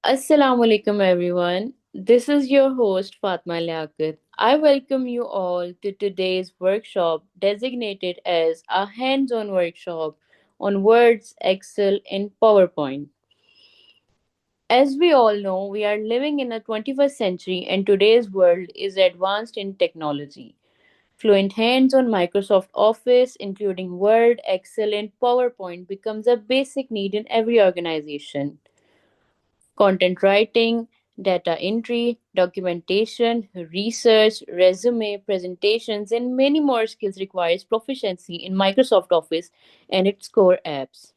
Assalamu alaikum everyone. This is your host Fatma Liaquat. I welcome you all to today's workshop designated as a hands-on workshop on Words, Excel and PowerPoint. As we all know, we are living in the 21st century and today's world is advanced in technology. Fluent hands on Microsoft Office, including Word, Excel, and PowerPoint, becomes a basic need in every organization. Content writing, data entry, documentation, research, resume, presentations, and many more skills requires proficiency in Microsoft Office and its core apps.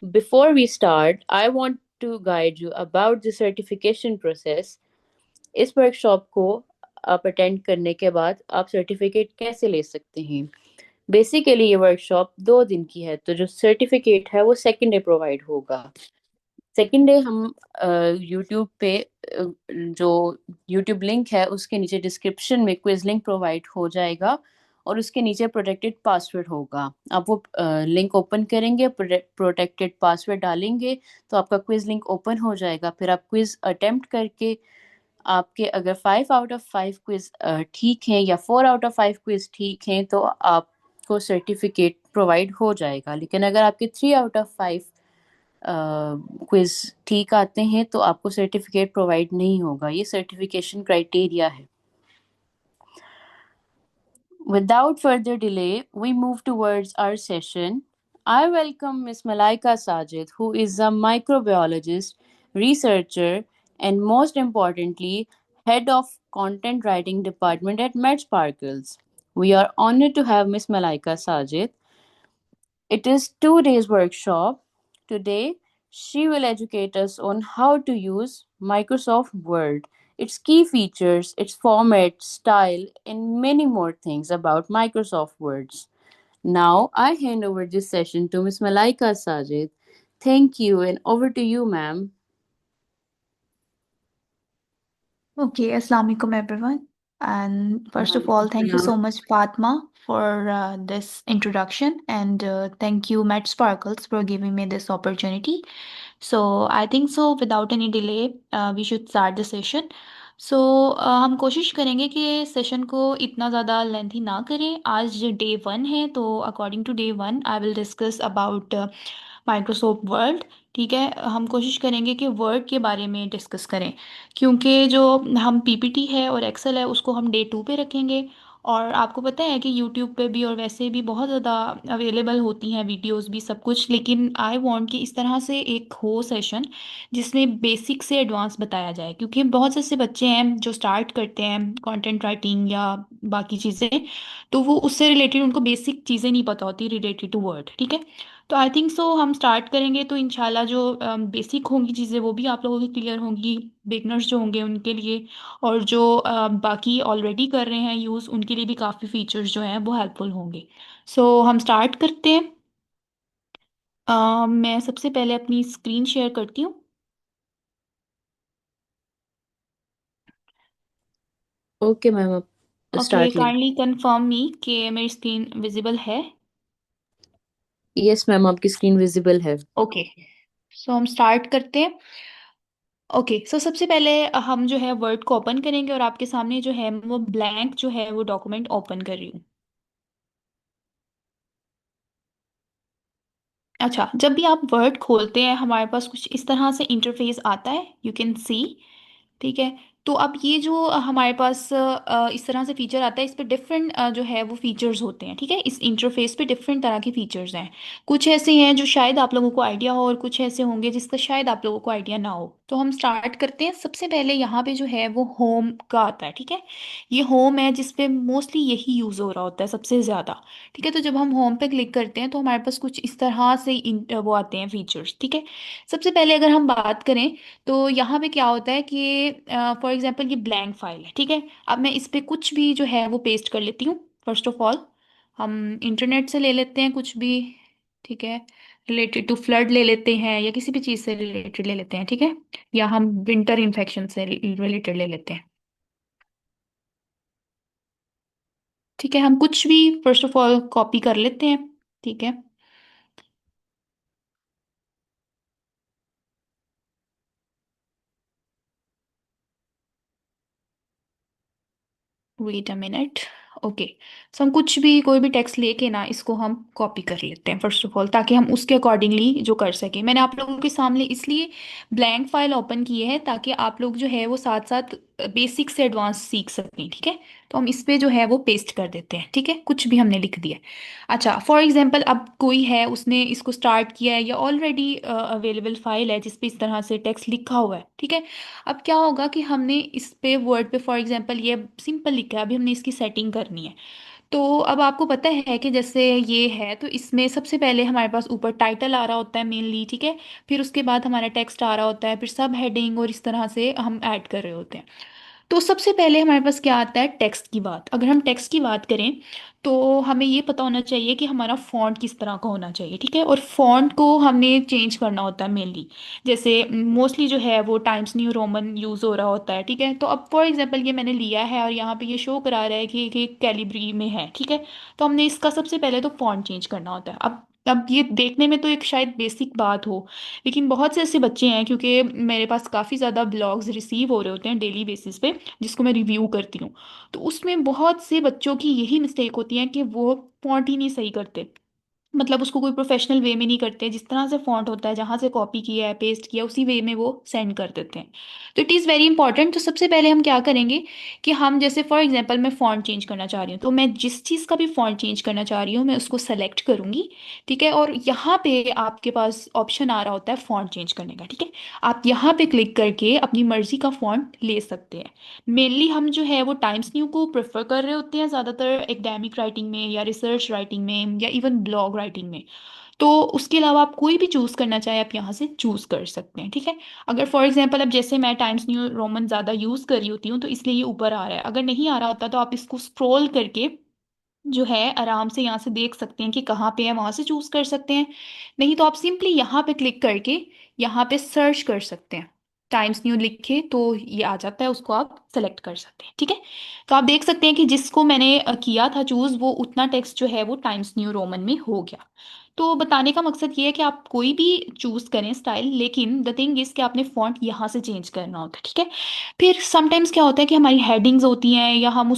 Before we start, I want to guide you about the certification process. इस workshop को आप attend करने के बाद आप certificate कैसे ले सकते हैं। बेसिकली ये वर्कशॉप 2 दिन की है, तो जो सर्टिफिकेट है वो सेकेंड डे प्रोवाइड होगा। सेकेंड डे हम यूट्यूब पे जो यूट्यूब लिंक है उसके नीचे डिस्क्रिप्शन में क्विज लिंक प्रोवाइड हो जाएगा और उसके नीचे प्रोटेक्टेड पासवर्ड होगा। आप वो लिंक ओपन करेंगे, प्रोटेक्टेड पासवर्ड डालेंगे तो आपका क्विज लिंक ओपन हो जाएगा। फिर आप क्विज अटेम्प्ट करके आपके अगर 5 आउट ऑफ 5 क्विज ठीक हैं या 4 आउट ऑफ 5 क्विज ठीक हैं तो आपको सर्टिफिकेट प्रोवाइड हो जाएगा। लेकिन अगर आपके 3 आउट ऑफ 5 क्विज ठीक आते हैं तो आपको सर्टिफिकेट प्रोवाइड नहीं होगा। ये सर्टिफिकेशन क्राइटेरिया है। Without further delay, we move towards our session. I welcome Ms. Malaika Sajid, who is a microbiologist, researcher, and most importantly, head of content writing department at MedSparkles. We are honored to have Ms. Malaika Sajid. It is 2 days workshop. Today, she will educate us on how to use Microsoft Word, its key features, its format, style, and many more things about Microsoft Words. Now, I hand over this session to Ms. Malaika Sajid. Thank you, and over to you, ma'am. Okay, Assalamu alaikum everyone. And first of all, thank you Waalaikumsalam. so much, Fatma, for this introduction. And thank you, Matt Sparkles, for giving me this opportunity. So, I think so, without any delay, we should start the session. So, हम कोशिश करेंगे कि session को इतना ज़्यादा lengthy ना करें। आज डे 1 है, तो according to day 1 I will discuss about Microsoft Word. ठीक है, हम कोशिश करेंगे कि वर्ड के बारे में डिस्कस करें, क्योंकि जो हम पीपीटी है और एक्सेल है उसको हम डे 2 पे रखेंगे। और आपको पता है कि यूट्यूब पे भी और वैसे भी बहुत ज़्यादा अवेलेबल होती हैं वीडियोस भी सब कुछ, लेकिन आई वांट कि इस तरह से एक हो सेशन जिसमें बेसिक से एडवांस बताया जाए, क्योंकि बहुत से ऐसे बच्चे हैं जो स्टार्ट करते हैं कंटेंट राइटिंग या बाकी चीज़ें, तो वो उससे रिलेटेड उनको बेसिक चीज़ें नहीं पता होती रिलेटेड टू वर्ड। ठीक है, तो आई थिंक सो हम स्टार्ट करेंगे तो इंशाल्लाह जो बेसिक होंगी चीज़ें वो भी आप लोगों की क्लियर होंगी, बिगनर्स जो होंगे उनके लिए, और जो बाकी ऑलरेडी कर रहे हैं यूज़ उनके लिए भी काफ़ी फीचर्स जो हैं वो हेल्पफुल होंगे। सो हम स्टार्ट करते हैं। मैं सबसे पहले अपनी स्क्रीन शेयर करती हूँ। ओके मैम, आप ओके, स्टार्ट ले। काइंडली कंफर्म मी कि मेरी स्क्रीन विजिबल है। यस मैम, आपकी स्क्रीन विजिबल है। ओके, सो हम स्टार्ट करते हैं। ओके, सो सबसे पहले हम जो है वर्ड को ओपन करेंगे और आपके सामने जो है वो ब्लैंक जो है वो डॉक्यूमेंट ओपन कर रही हूँ। अच्छा, जब भी आप वर्ड खोलते हैं हमारे पास कुछ इस तरह से इंटरफेस आता है, यू कैन सी। ठीक है, तो अब ये जो हमारे पास इस तरह से फीचर आता है, इस पे डिफरेंट जो है वो फीचर्स होते हैं। ठीक है, इस इंटरफेस पे डिफरेंट तरह के फीचर्स हैं। कुछ ऐसे हैं जो शायद आप लोगों को आइडिया हो और कुछ ऐसे होंगे जिसका शायद आप लोगों को आइडिया ना हो। तो हम स्टार्ट करते हैं। सबसे पहले यहाँ पे जो है वो होम का आता है। ठीक है, ये होम है जिसपे मोस्टली यही यूज़ हो रहा होता है सबसे ज़्यादा। ठीक है, तो जब हम होम पे क्लिक करते हैं तो हमारे पास कुछ इस तरह से वो आते हैं फीचर्स। ठीक है, सबसे पहले अगर हम बात करें तो यहाँ पे क्या होता है कि फॉर एग्जांपल ये ब्लैंक फाइल है। ठीक है, अब मैं इस पे कुछ भी जो है वो पेस्ट कर लेती हूँ। फर्स्ट ऑफ ऑल हम इंटरनेट से ले लेते हैं कुछ भी। ठीक है, रिलेटेड टू फ्लड ले लेते हैं या किसी भी चीज़ से रिलेटेड ले लेते हैं। ठीक है, या हम विंटर इन्फेक्शन से रिलेटेड ले लेते हैं। ठीक है, हम कुछ भी फर्स्ट ऑफ ऑल कॉपी कर लेते हैं। ठीक है, वेट अ मिनट। ओके। सो हम कुछ भी कोई भी टेक्स्ट लेके ना इसको हम कॉपी कर लेते हैं फर्स्ट ऑफ ऑल, ताकि हम उसके अकॉर्डिंगली जो कर सकें। मैंने आप लोगों के सामने इसलिए ब्लैंक फाइल ओपन की है ताकि आप लोग जो है वो साथ साथ बेसिक से एडवांस सीख सकें, ठीक है। तो हम इस पे जो है वो पेस्ट कर देते हैं, ठीक है, कुछ भी हमने लिख दिया। अच्छा, फॉर एग्जांपल अब कोई है उसने इसको स्टार्ट किया है या ऑलरेडी अवेलेबल फाइल है जिस पे इस तरह से टेक्स्ट लिखा हुआ है, ठीक है। अब क्या होगा कि हमने इस पे वर्ड पे फॉर एग्जांपल ये सिंपल लिखा है, अभी हमने इसकी सेटिंग करनी है। तो अब आपको पता है कि जैसे ये है तो इसमें सबसे पहले हमारे पास ऊपर टाइटल आ रहा होता है मेनली, ठीक है। फिर उसके बाद हमारा टेक्स्ट आ रहा होता है, फिर सब हेडिंग और इस तरह से हम ऐड कर रहे होते हैं। तो सबसे पहले हमारे पास क्या आता है, टेक्स्ट की बात। अगर हम टेक्स्ट की बात करें तो हमें ये पता होना चाहिए कि हमारा फॉन्ट किस तरह का होना चाहिए, ठीक है। और फॉन्ट को हमने चेंज करना होता है मेनली। जैसे मोस्टली जो है वो टाइम्स न्यू रोमन यूज़ हो रहा होता है, ठीक है। तो अब फॉर एग्जांपल ये मैंने लिया है और यहाँ पे ये शो करा रहा है कि कैलिब्री में है, ठीक है। तो हमने इसका सबसे पहले तो फॉन्ट चेंज करना होता है। अब ये देखने में तो एक शायद बेसिक बात हो, लेकिन बहुत से ऐसे बच्चे हैं, क्योंकि मेरे पास काफ़ी ज़्यादा ब्लॉग्स रिसीव हो रहे होते हैं डेली बेसिस पे जिसको मैं रिव्यू करती हूँ। तो उसमें बहुत से बच्चों की यही मिस्टेक होती है कि वो फॉन्ट ही नहीं सही करते। मतलब उसको कोई प्रोफेशनल वे में नहीं करते, जिस तरह से फॉन्ट होता है जहाँ से कॉपी किया है पेस्ट किया उसी वे में वो सेंड कर देते हैं। तो इट इज़ वेरी इंपॉर्टेंट। तो सबसे पहले हम क्या करेंगे कि हम जैसे फॉर एग्जांपल मैं फॉन्ट चेंज करना चाह रही हूँ, तो मैं जिस चीज़ का भी फॉन्ट चेंज करना चाह रही हूँ मैं उसको सेलेक्ट करूंगी, ठीक है। और यहाँ पे आपके पास ऑप्शन आ रहा होता है फॉन्ट चेंज करने का, ठीक है। आप यहाँ पे क्लिक करके अपनी मर्जी का फॉन्ट ले सकते हैं। मेनली हम जो है वो टाइम्स न्यू को प्रेफर कर रहे होते हैं ज़्यादातर एकेडमिक राइटिंग में या रिसर्च राइटिंग में या इवन ब्लॉग राइटिंग में। तो उसके अलावा आप कोई भी चूज़ करना चाहे आप यहाँ से चूज़ कर सकते हैं, ठीक है। अगर फॉर एग्जांपल अब जैसे मैं टाइम्स न्यू रोमन ज़्यादा यूज़ कर रही होती हूँ तो इसलिए ये ऊपर आ रहा है। अगर नहीं आ रहा होता तो आप इसको स्क्रॉल करके जो है आराम से यहाँ से देख सकते हैं कि कहाँ पे है, वहां से चूज कर सकते हैं। नहीं तो आप सिंपली यहाँ पे क्लिक करके यहाँ पे सर्च कर सकते हैं। टाइम्स न्यू लिख के तो ये आ जाता है, उसको आप सेलेक्ट कर सकते हैं, ठीक है। तो आप देख सकते हैं कि जिसको मैंने किया था चूज वो उतना टेक्स्ट जो है वो टाइम्स न्यू रोमन में हो गया। तो बताने का मकसद ये है कि आप कोई भी चूज करें स्टाइल, लेकिन द थिंग इज कि आपने फॉन्ट यहाँ से चेंज करना होता है, ठीक है। फिर समटाइम्स क्या होता है कि हमारी हेडिंग्स होती हैं या हम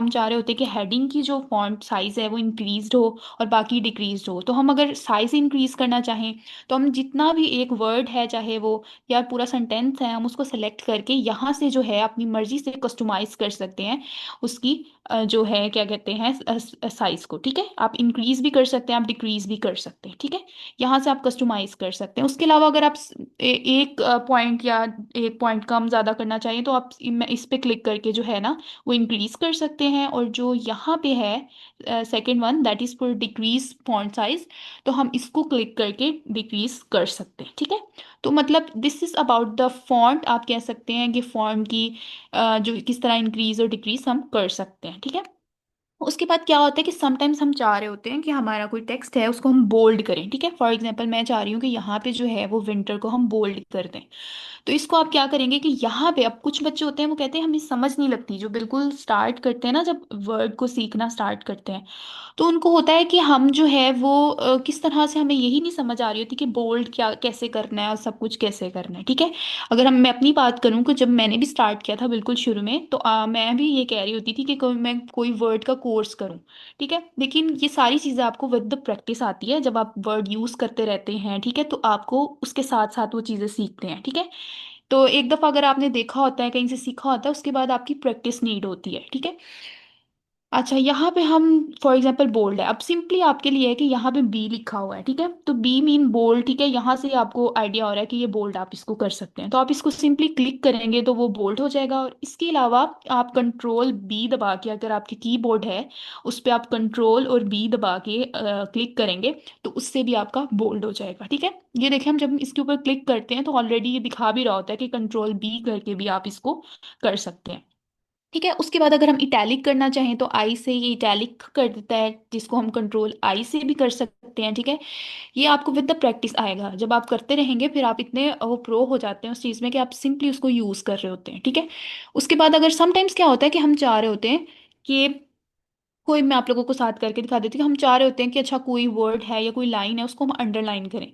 चाह रहे होते हैं कि हेडिंग की जो फॉन्ट साइज है वो इंक्रीज्ड हो और बाकी डिक्रीज्ड हो। तो हम अगर साइज इंक्रीज करना चाहें तो हम जितना भी एक वर्ड है चाहे वो या पूरा सेंटेंस है हम उसको सेलेक्ट करके यहाँ से जो है अपनी मर्जी से कस्टमाइज कर सकते हैं उसकी जो है क्या कहते हैं साइज को, ठीक है। आप इंक्रीज भी कर सकते हैं, आप डिक्रीज भी कर सकते हैं, ठीक है। यहाँ से आप कस्टमाइज कर सकते हैं। उसके अलावा अगर आप एक पॉइंट या एक पॉइंट कम ज़्यादा करना चाहिए तो आप इस पे क्लिक करके जो है ना वो इंक्रीज कर सकते हैं। और जो यहाँ पे है second one that is for decrease font size, तो हम इसको क्लिक करके डिक्रीज कर सकते हैं, ठीक है। तो मतलब this is about the font. आप कह सकते हैं कि फॉन्ट की जो किस तरह इंक्रीज और डिक्रीज हम कर सकते हैं, ठीक है। उसके बाद क्या होता है कि समटाइम्स हम चाह रहे होते हैं कि हमारा कोई टेक्स्ट है उसको हम बोल्ड करें, ठीक है। फॉर एग्जांपल मैं चाह रही हूँ कि यहाँ पे जो है वो विंटर को हम बोल्ड कर दें। तो इसको आप क्या करेंगे कि यहाँ पे अब कुछ बच्चे होते हैं वो कहते हैं हमें समझ नहीं लगती, जो बिल्कुल स्टार्ट करते हैं ना जब वर्ड को सीखना स्टार्ट करते हैं तो उनको होता है कि हम जो है वो किस तरह से, हमें यही नहीं समझ आ रही होती कि बोल्ड क्या कैसे करना है और सब कुछ कैसे करना है, ठीक है। अगर मैं अपनी बात करूँ कि जब मैंने भी स्टार्ट किया था बिल्कुल शुरू में तो मैं भी ये कह रही होती थी कि मैं कोई वर्ड का कोर्स करूँ, ठीक है। लेकिन ये सारी चीज़ें आपको विद द प्रैक्टिस आती है, जब आप वर्ड यूज़ करते रहते हैं, ठीक है, तो आपको उसके साथ साथ वो चीज़ें सीखते हैं, ठीक है। तो एक दफ़ा अगर आपने देखा होता है कहीं से सीखा होता है उसके बाद आपकी प्रैक्टिस नीड होती है, ठीक है। अच्छा, यहाँ पे हम फॉर एग्जांपल बोल्ड है, अब सिंपली आपके लिए है कि यहाँ पे बी लिखा हुआ है, ठीक है। तो बी मीन बोल्ड, ठीक है। यहाँ से आपको आइडिया हो रहा है कि ये बोल्ड आप इसको कर सकते हैं, तो आप इसको सिंपली क्लिक करेंगे तो वो बोल्ड हो जाएगा। और इसके अलावा आप कंट्रोल बी दबा के, अगर आपके कीबोर्ड है उस पर आप कंट्रोल और बी दबा के क्लिक करेंगे तो उससे भी आपका बोल्ड हो जाएगा, ठीक है। ये देखिए हम जब इसके ऊपर क्लिक करते हैं तो ऑलरेडी ये दिखा भी रहा होता है कि कंट्रोल बी करके भी आप इसको कर सकते हैं, ठीक है। उसके बाद अगर हम इटैलिक करना चाहें तो आई से ये इटैलिक कर देता है, जिसको हम कंट्रोल आई से भी कर सकते हैं, ठीक है। ये आपको विद द प्रैक्टिस आएगा, जब आप करते रहेंगे फिर आप इतने वो प्रो हो जाते हैं उस चीज़ में कि आप सिंपली उसको यूज़ कर रहे होते हैं, ठीक है। उसके बाद अगर समटाइम्स क्या होता है कि हम चाह रहे होते हैं कि कोई, मैं आप लोगों को साथ करके दिखा देती हूँ कि हम चाह रहे होते हैं कि अच्छा कोई वर्ड है या कोई लाइन है उसको हम अंडरलाइन करें।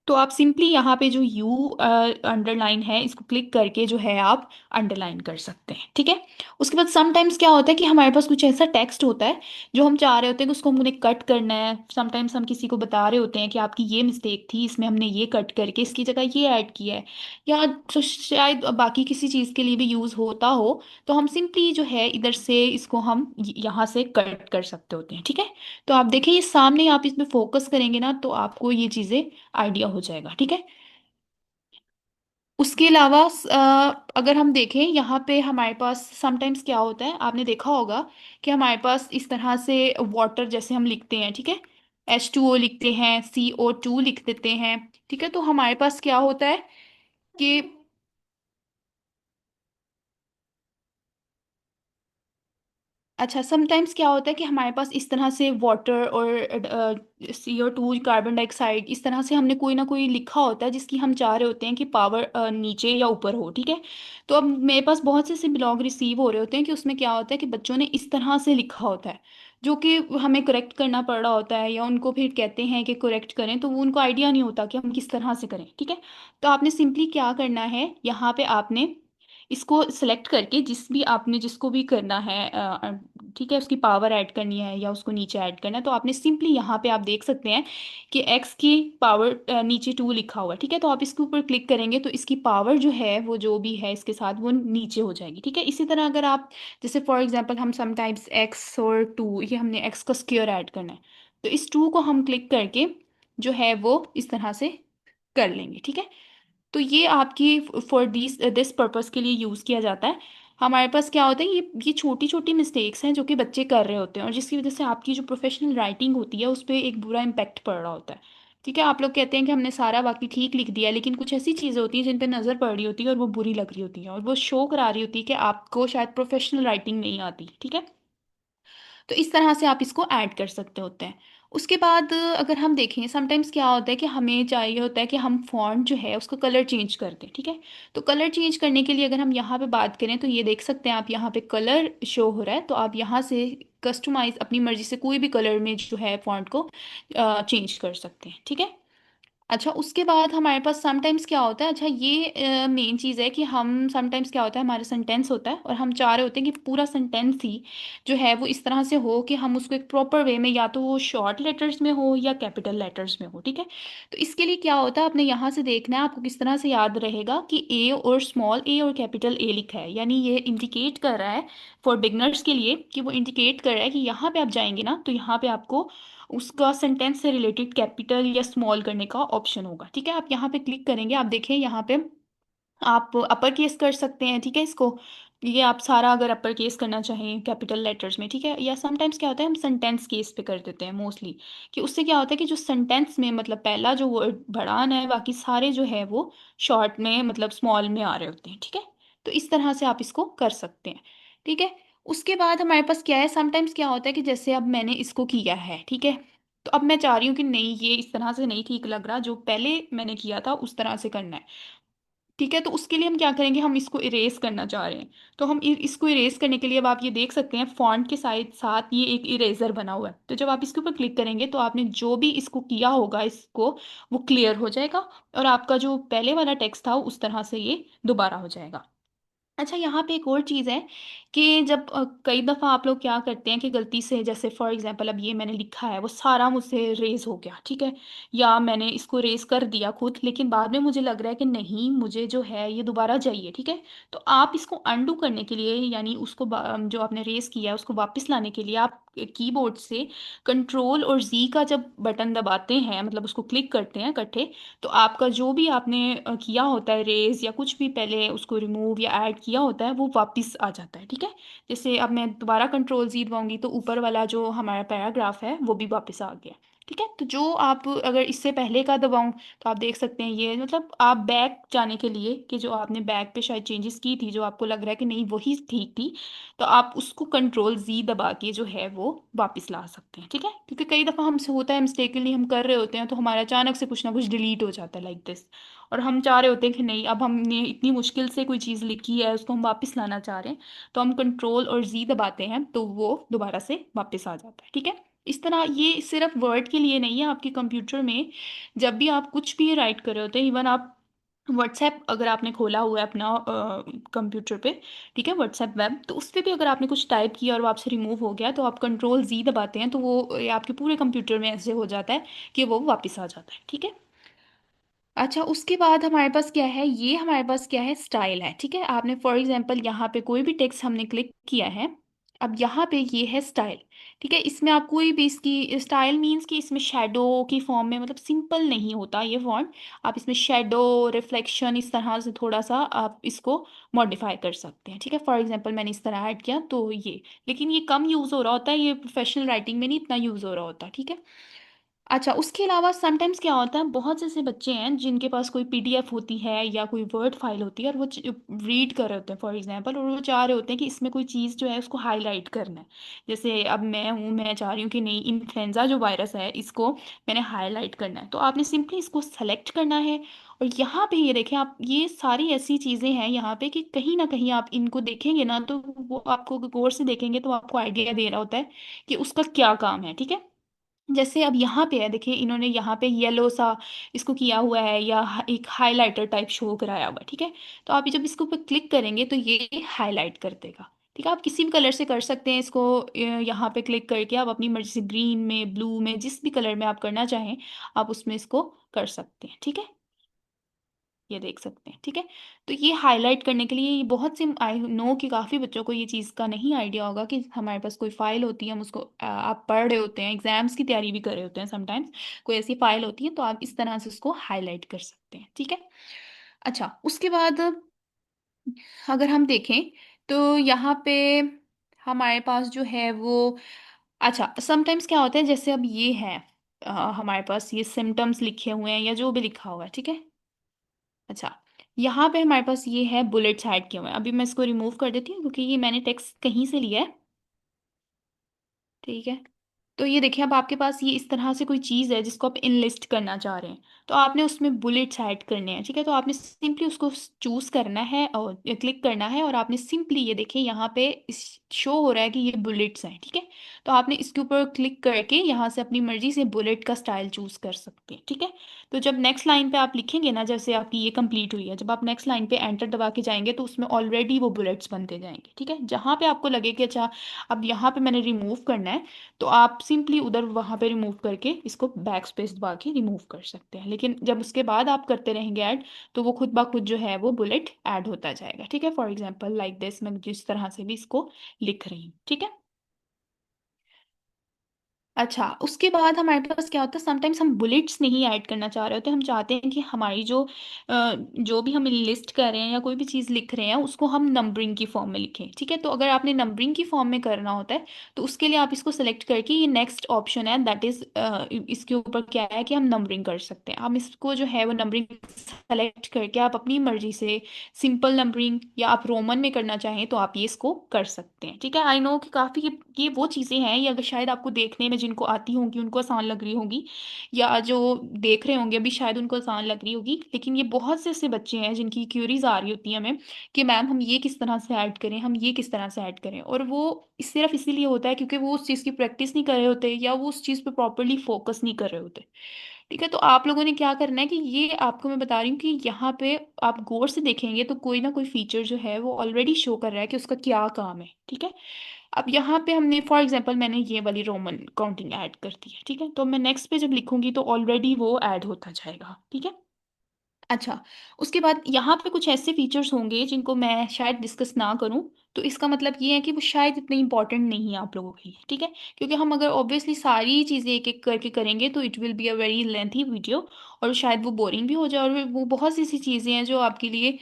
तो आप सिंपली यहाँ पे जो यू अंडरलाइन है इसको क्लिक करके जो है आप अंडरलाइन कर सकते हैं, ठीक है। उसके बाद समटाइम्स क्या होता है कि हमारे पास कुछ ऐसा टेक्स्ट होता है जो हम चाह रहे होते हैं कि उसको हमने कट करना है। समटाइम्स हम किसी को बता रहे होते हैं कि आपकी ये मिस्टेक थी, इसमें हमने ये कट करके इसकी जगह ये ऐड किया है, या तो शायद बाकी किसी चीज़ के लिए भी यूज़ होता हो। तो हम सिंपली जो है इधर से इसको हम यहाँ से कट कर सकते होते हैं, ठीक है। तो आप देखें ये सामने आप इसमें फोकस करेंगे ना तो आपको ये चीज़ें आइडिया हो जाएगा, ठीक है। उसके अलावा अगर हम देखें यहाँ पे हमारे पास समटाइम्स क्या होता है, आपने देखा होगा कि हमारे पास इस तरह से वाटर जैसे हम लिखते हैं, ठीक है, H2O लिखते हैं, CO2 लिख देते हैं, ठीक है। तो हमारे पास क्या होता है कि अच्छा समटाइम्स क्या होता है कि हमारे पास इस तरह से वाटर और CO2 कार्बन डाइऑक्साइड इस तरह से हमने कोई ना कोई लिखा होता है जिसकी हम चाह रहे होते हैं कि पावर नीचे या ऊपर हो, ठीक है। तो अब मेरे पास बहुत से ऐसे ब्लॉग रिसीव हो रहे होते हैं कि उसमें क्या होता है कि बच्चों ने इस तरह से लिखा होता है जो कि हमें करेक्ट करना पड़ रहा होता है, या उनको फिर कहते हैं कि करेक्ट करें तो वो उनको आइडिया नहीं होता कि हम किस तरह से करें, ठीक है। तो आपने सिंपली क्या करना है, यहाँ पे आपने इसको सिलेक्ट करके जिस भी आपने जिसको भी करना है ठीक है, उसकी पावर ऐड करनी है या उसको नीचे ऐड करना है, तो आपने सिंपली यहाँ पे आप देख सकते हैं कि एक्स की पावर नीचे 2 लिखा हुआ है, ठीक है। तो आप इसके ऊपर क्लिक करेंगे तो इसकी पावर जो है वो जो भी है इसके साथ वो नीचे हो जाएगी, ठीक है। इसी तरह अगर आप जैसे फॉर एग्जांपल हम समटाइम्स एक्स और 2 ये हमने एक्स का स्क्वायर ऐड करना है, तो इस 2 को हम क्लिक करके जो है वो इस तरह से कर लेंगे, ठीक है। तो ये आपकी फॉर दिस दिस पर्पस के लिए यूज़ किया जाता है। हमारे पास क्या होता है, ये छोटी छोटी मिस्टेक्स हैं जो कि बच्चे कर रहे होते हैं और जिसकी वजह से आपकी जो प्रोफेशनल राइटिंग होती है उस पर एक बुरा इम्पैक्ट पड़ रहा होता है, ठीक है। आप लोग कहते हैं कि हमने सारा बाकी ठीक लिख दिया, लेकिन कुछ ऐसी चीज़ें होती हैं जिन पे नज़र पड़ रही होती है और वो बुरी लग रही होती है और वो शो करा रही होती है कि आपको शायद प्रोफेशनल राइटिंग नहीं आती, ठीक है। तो इस तरह से आप इसको ऐड कर सकते होते हैं। उसके बाद अगर हम देखें समटाइम्स क्या होता है कि हमें चाहिए होता है कि हम फॉन्ट जो है उसका कलर चेंज कर दें, ठीक है। तो कलर चेंज करने के लिए अगर हम यहाँ पे बात करें तो ये देख सकते हैं आप यहाँ पे कलर शो हो रहा है, तो आप यहाँ से कस्टमाइज अपनी मर्जी से कोई भी कलर में जो है फॉन्ट को चेंज कर सकते हैं, ठीक है। अच्छा उसके बाद हमारे पास समटाइम्स क्या होता है, अच्छा ये मेन चीज़ है कि हम समटाइम्स क्या होता है हमारा सेंटेंस होता है और हम चाह रहे होते हैं कि पूरा सेंटेंस ही जो है वो इस तरह से हो कि हम उसको एक प्रॉपर वे में या तो वो शॉर्ट लेटर्स में हो या कैपिटल लेटर्स में हो, ठीक है। तो इसके लिए क्या होता है आपने यहाँ से देखना है आपको किस तरह से याद रहेगा कि ए और स्मॉल ए और कैपिटल ए लिखा है, यानी ये इंडिकेट कर रहा है फॉर बिगनर्स के लिए कि वो इंडिकेट कर रहा है कि यहाँ पे आप जाएंगे ना तो यहाँ पे आपको उसका सेंटेंस से रिलेटेड कैपिटल या स्मॉल करने का ऑप्शन होगा, ठीक है। आप यहाँ पे क्लिक करेंगे, आप देखें यहाँ पे आप अपर केस कर सकते हैं, ठीक है इसको, ये आप सारा अगर अपर केस करना चाहें कैपिटल लेटर्स में, ठीक है। या समटाइम्स क्या होता है हम सेंटेंस केस पे कर देते हैं मोस्टली, कि उससे क्या होता है कि जो सेंटेंस में मतलब पहला जो वर्ड बड़ा आना है बाकी सारे जो है वो शॉर्ट में मतलब स्मॉल में आ रहे होते हैं, ठीक है। तो इस तरह से आप इसको कर सकते हैं, ठीक है। उसके बाद हमारे पास क्या है, समटाइम्स क्या होता है कि जैसे अब मैंने इसको किया है, ठीक है, तो अब मैं चाह रही हूँ कि नहीं ये इस तरह से नहीं ठीक लग रहा, जो पहले मैंने किया था उस तरह से करना है, ठीक है। तो उसके लिए हम क्या करेंगे, हम इसको इरेज करना चाह रहे हैं, तो हम इसको इरेज करने के लिए अब आप ये देख सकते हैं फॉन्ट के साथ साथ ये एक इरेजर बना हुआ है, तो जब आप इसके ऊपर क्लिक करेंगे तो आपने जो भी इसको किया होगा इसको वो क्लियर हो जाएगा और आपका जो पहले वाला टेक्स्ट था उस तरह से ये दोबारा हो जाएगा। अच्छा यहाँ पे एक और चीज़ है कि जब कई दफ़ा आप लोग क्या करते हैं कि गलती से जैसे फॉर एग्जांपल अब ये मैंने लिखा है वो सारा मुझसे रेज हो गया, ठीक है, या मैंने इसको रेज कर दिया खुद लेकिन बाद में मुझे लग रहा है कि नहीं मुझे जो है ये दोबारा चाहिए, ठीक है। तो आप इसको अंडू करने के लिए यानी उसको जो आपने रेज किया है उसको वापस लाने के लिए आप कीबोर्ड से कंट्रोल और जी का जब बटन दबाते हैं मतलब उसको क्लिक करते हैं इकट्ठे, तो आपका जो भी आपने किया होता है रेज या कुछ भी पहले उसको रिमूव या ऐड किया होता है वो वापस आ जाता है, ठीक है। जैसे अब मैं दोबारा कंट्रोल जी दबाऊंगी तो ऊपर वाला जो हमारा पैराग्राफ है वो भी वापस आ गया, ठीक है। तो जो आप अगर इससे पहले का दबाऊं तो आप देख सकते हैं ये मतलब आप बैक जाने के लिए कि जो आपने बैक पे शायद चेंजेस की थी जो आपको लग रहा है कि नहीं वही ठीक थी, तो आप उसको कंट्रोल जी दबा के जो है वो वापस ला सकते हैं, ठीक है। क्योंकि कई दफ़ा हमसे होता है मिस्टेकली हम कर रहे होते हैं तो हमारा अचानक से कुछ ना कुछ डिलीट हो जाता है लाइक दिस, और हम चाह रहे होते हैं कि नहीं अब हमने इतनी मुश्किल से कोई चीज़ लिखी है उसको हम वापस लाना चाह रहे हैं, तो हम कंट्रोल और जी दबाते हैं तो वो दोबारा से वापस आ जाता है, ठीक है। इस तरह ये सिर्फ वर्ड के लिए नहीं है, आपके कंप्यूटर में जब भी आप कुछ भी राइट कर रहे होते हैं, इवन आप व्हाट्सएप अगर आपने खोला हुआ है अपना कंप्यूटर पे, ठीक है, व्हाट्सएप वेब, तो उस पर भी अगर आपने कुछ टाइप किया और वो आपसे रिमूव हो गया तो आप कंट्रोल जी दबाते हैं तो वो आपके पूरे कंप्यूटर में ऐसे हो जाता है कि वो वापस आ जाता है, ठीक है। अच्छा, उसके बाद हमारे पास क्या है, ये हमारे पास क्या है, स्टाइल है, ठीक है। आपने फॉर एग्जांपल यहाँ पे कोई भी टेक्स्ट हमने क्लिक किया है, अब यहाँ पे ये है स्टाइल, ठीक है। इसमें आप कोई भी इसकी स्टाइल मीन्स कि इसमें शेडो की फॉर्म में, मतलब सिंपल नहीं होता ये फॉन्ट, आप इसमें शेडो, रिफ्लेक्शन, इस तरह से थोड़ा सा आप इसको मॉडिफाई कर सकते हैं, ठीक है। फॉर एग्जांपल मैंने इस तरह ऐड किया तो ये, लेकिन ये कम यूज़ हो रहा होता है, ये प्रोफेशनल राइटिंग में नहीं इतना यूज़ हो रहा होता, ठीक है। अच्छा, उसके अलावा समटाइम्स क्या होता है, बहुत से ऐसे बच्चे हैं जिनके पास कोई पीडीएफ होती है या कोई वर्ड फाइल होती है और वो रीड कर रहे होते हैं फॉर एग्जांपल, और वो चाह रहे होते हैं कि इसमें कोई चीज़ जो है उसको हाईलाइट करना है। जैसे अब मैं चाह रही हूँ कि नहीं, इन्फ्लुएंजा जो वायरस है इसको मैंने हाईलाइट करना है, तो आपने सिंपली इसको सेलेक्ट करना है। और यहाँ पे ये देखें आप, ये सारी ऐसी चीज़ें हैं यहाँ पे कि कहीं ना कहीं आप इनको देखेंगे ना तो वो आपको गौर से देखेंगे तो आपको आइडिया दे रहा होता है कि उसका क्या काम है, ठीक है। जैसे अब यहाँ पे है, देखिए इन्होंने यहाँ पे येलो सा इसको किया हुआ है या एक हाइलाइटर टाइप शो कराया हुआ है, ठीक है। तो आप जब इसको पे क्लिक करेंगे तो ये हाईलाइट कर देगा, ठीक है। आप किसी भी कलर से कर सकते हैं इसको, यहाँ पे क्लिक करके आप अपनी मर्जी से ग्रीन में, ब्लू में, जिस भी कलर में आप करना चाहें आप उसमें इसको कर सकते हैं, ठीक है। ये देख सकते हैं, ठीक है। तो ये हाईलाइट करने के लिए, ये बहुत से, आई नो कि काफ़ी बच्चों को ये चीज़ का नहीं आइडिया होगा कि हमारे पास कोई फाइल होती है, हम उसको आप पढ़ रहे होते हैं, एग्जाम्स की तैयारी भी कर रहे होते हैं समटाइम्स, कोई ऐसी फाइल होती है तो आप इस तरह से उसको हाईलाइट कर सकते हैं, ठीक है। अच्छा, उसके बाद अगर हम देखें तो यहाँ पे हमारे पास जो है वो, अच्छा समटाइम्स क्या होता है, जैसे अब ये है, हमारे पास ये सिम्टम्स लिखे हुए हैं या जो भी लिखा हुआ है, ठीक है। अच्छा, यहाँ पे हमारे पास ये है बुलेट्स ऐड किए हुए हैं, अभी मैं इसको रिमूव कर देती हूँ क्योंकि ये मैंने टेक्स्ट कहीं से लिया है, ठीक है। तो ये देखिए, अब आपके पास ये इस तरह से कोई चीज़ है जिसको आप इनलिस्ट करना चाह रहे हैं, तो आपने उसमें बुलेट्स ऐड करने हैं, ठीक है। तो आपने सिंपली उसको चूज़ करना है और क्लिक करना है और आपने सिंपली, ये देखिए यहाँ पे इस शो हो रहा है कि ये बुलेट्स हैं, ठीक है। तो आपने इसके ऊपर क्लिक करके यहाँ से अपनी मर्जी से बुलेट का स्टाइल चूज़ कर सकते हैं, ठीक है। तो जब नेक्स्ट लाइन पे आप लिखेंगे ना, जैसे आपकी ये कंप्लीट हुई है, जब आप नेक्स्ट लाइन पे एंटर दबा के जाएंगे तो उसमें ऑलरेडी वो बुलेट्स बनते जाएंगे, ठीक है। जहाँ पे आपको लगे कि अच्छा अब यहाँ पे मैंने रिमूव करना है, तो आप सिंपली उधर वहाँ पे रिमूव करके इसको बैक स्पेस दबा के रिमूव कर सकते हैं, लेकिन जब उसके बाद आप करते रहेंगे ऐड तो वो खुद ब खुद जो है वो बुलेट ऐड होता जाएगा, ठीक है। फॉर एग्जांपल लाइक दिस, मैं जिस तरह से भी इसको लिख रही हूँ, ठीक है। अच्छा, उसके बाद हमारे पास क्या होता है, समटाइम्स हम बुलेट्स नहीं ऐड करना चाह रहे होते, हम चाहते हैं कि हमारी जो भी हम लिस्ट कर रहे हैं या कोई भी चीज़ लिख रहे हैं उसको हम नंबरिंग की फॉर्म में लिखें, ठीक है। तो अगर आपने नंबरिंग की फॉर्म में करना होता है तो उसके लिए आप इसको सेलेक्ट करके, ये नेक्स्ट ऑप्शन है, दैट इज़ इसके ऊपर क्या है कि हम नंबरिंग कर सकते हैं। हम इसको जो है वो नंबरिंग सेलेक्ट करके आप अपनी मर्जी से सिंपल नंबरिंग या आप रोमन में करना चाहें तो आप ये इसको कर सकते हैं, ठीक है। आई नो कि काफ़ी ये वो चीज़ें हैं, ये अगर शायद आपको देखने में जिनको आती होंगी उनको आसान लग रही होंगी, या जो देख रहे होंगे अभी शायद उनको आसान लग रही होगी, लेकिन ये बहुत से ऐसे बच्चे हैं जिनकी क्यूरीज आ रही होती है हमें कि मैम हम ये किस तरह से ऐड करें, हम ये किस तरह से ऐड करें, और वो सिर्फ इसीलिए होता है क्योंकि वो उस चीज़ की प्रैक्टिस नहीं कर रहे होते या वो उस चीज़ पे प्रॉपरली फोकस नहीं कर रहे होते, ठीक है। तो आप लोगों ने क्या करना है कि ये आपको मैं बता रही हूँ कि यहाँ पे आप गौर से देखेंगे तो कोई ना कोई फीचर जो है वो ऑलरेडी शो कर रहा है कि उसका क्या काम है, ठीक है। अब यहाँ पे हमने फॉर एग्जांपल मैंने ये वाली रोमन काउंटिंग ऐड कर दी है, ठीक है। तो मैं नेक्स्ट पे जब लिखूंगी तो ऑलरेडी वो ऐड होता जाएगा, ठीक है। अच्छा, उसके बाद यहाँ पे कुछ ऐसे फीचर्स होंगे जिनको मैं शायद डिस्कस ना करूँ, तो इसका मतलब ये है कि वो शायद इतने इंपॉर्टेंट नहीं है आप लोगों के लिए, ठीक है। क्योंकि हम अगर ऑब्वियसली सारी चीज़ें एक एक करके करेंगे तो it will be a very lengthy video, और शायद वो बोरिंग भी हो जाए, और वो बहुत सी ऐसी चीज़ें हैं जो आपके लिए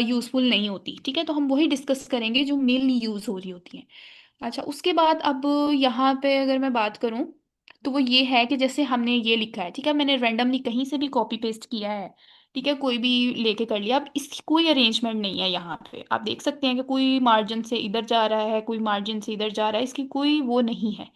यूज़फुल नहीं होती, ठीक है। तो हम वही डिस्कस करेंगे जो मेनली यूज़ हो रही होती हैं। अच्छा, उसके बाद अब यहाँ पे अगर मैं बात करूँ तो वो ये है कि जैसे हमने ये लिखा है, ठीक है, मैंने रैंडमली कहीं से भी कॉपी पेस्ट किया है, ठीक है, कोई भी लेके कर लिया। अब इसकी कोई अरेंजमेंट नहीं है, यहाँ पे आप देख सकते हैं कि कोई मार्जिन से इधर जा रहा है, कोई मार्जिन से इधर जा रहा है, इसकी कोई वो नहीं है।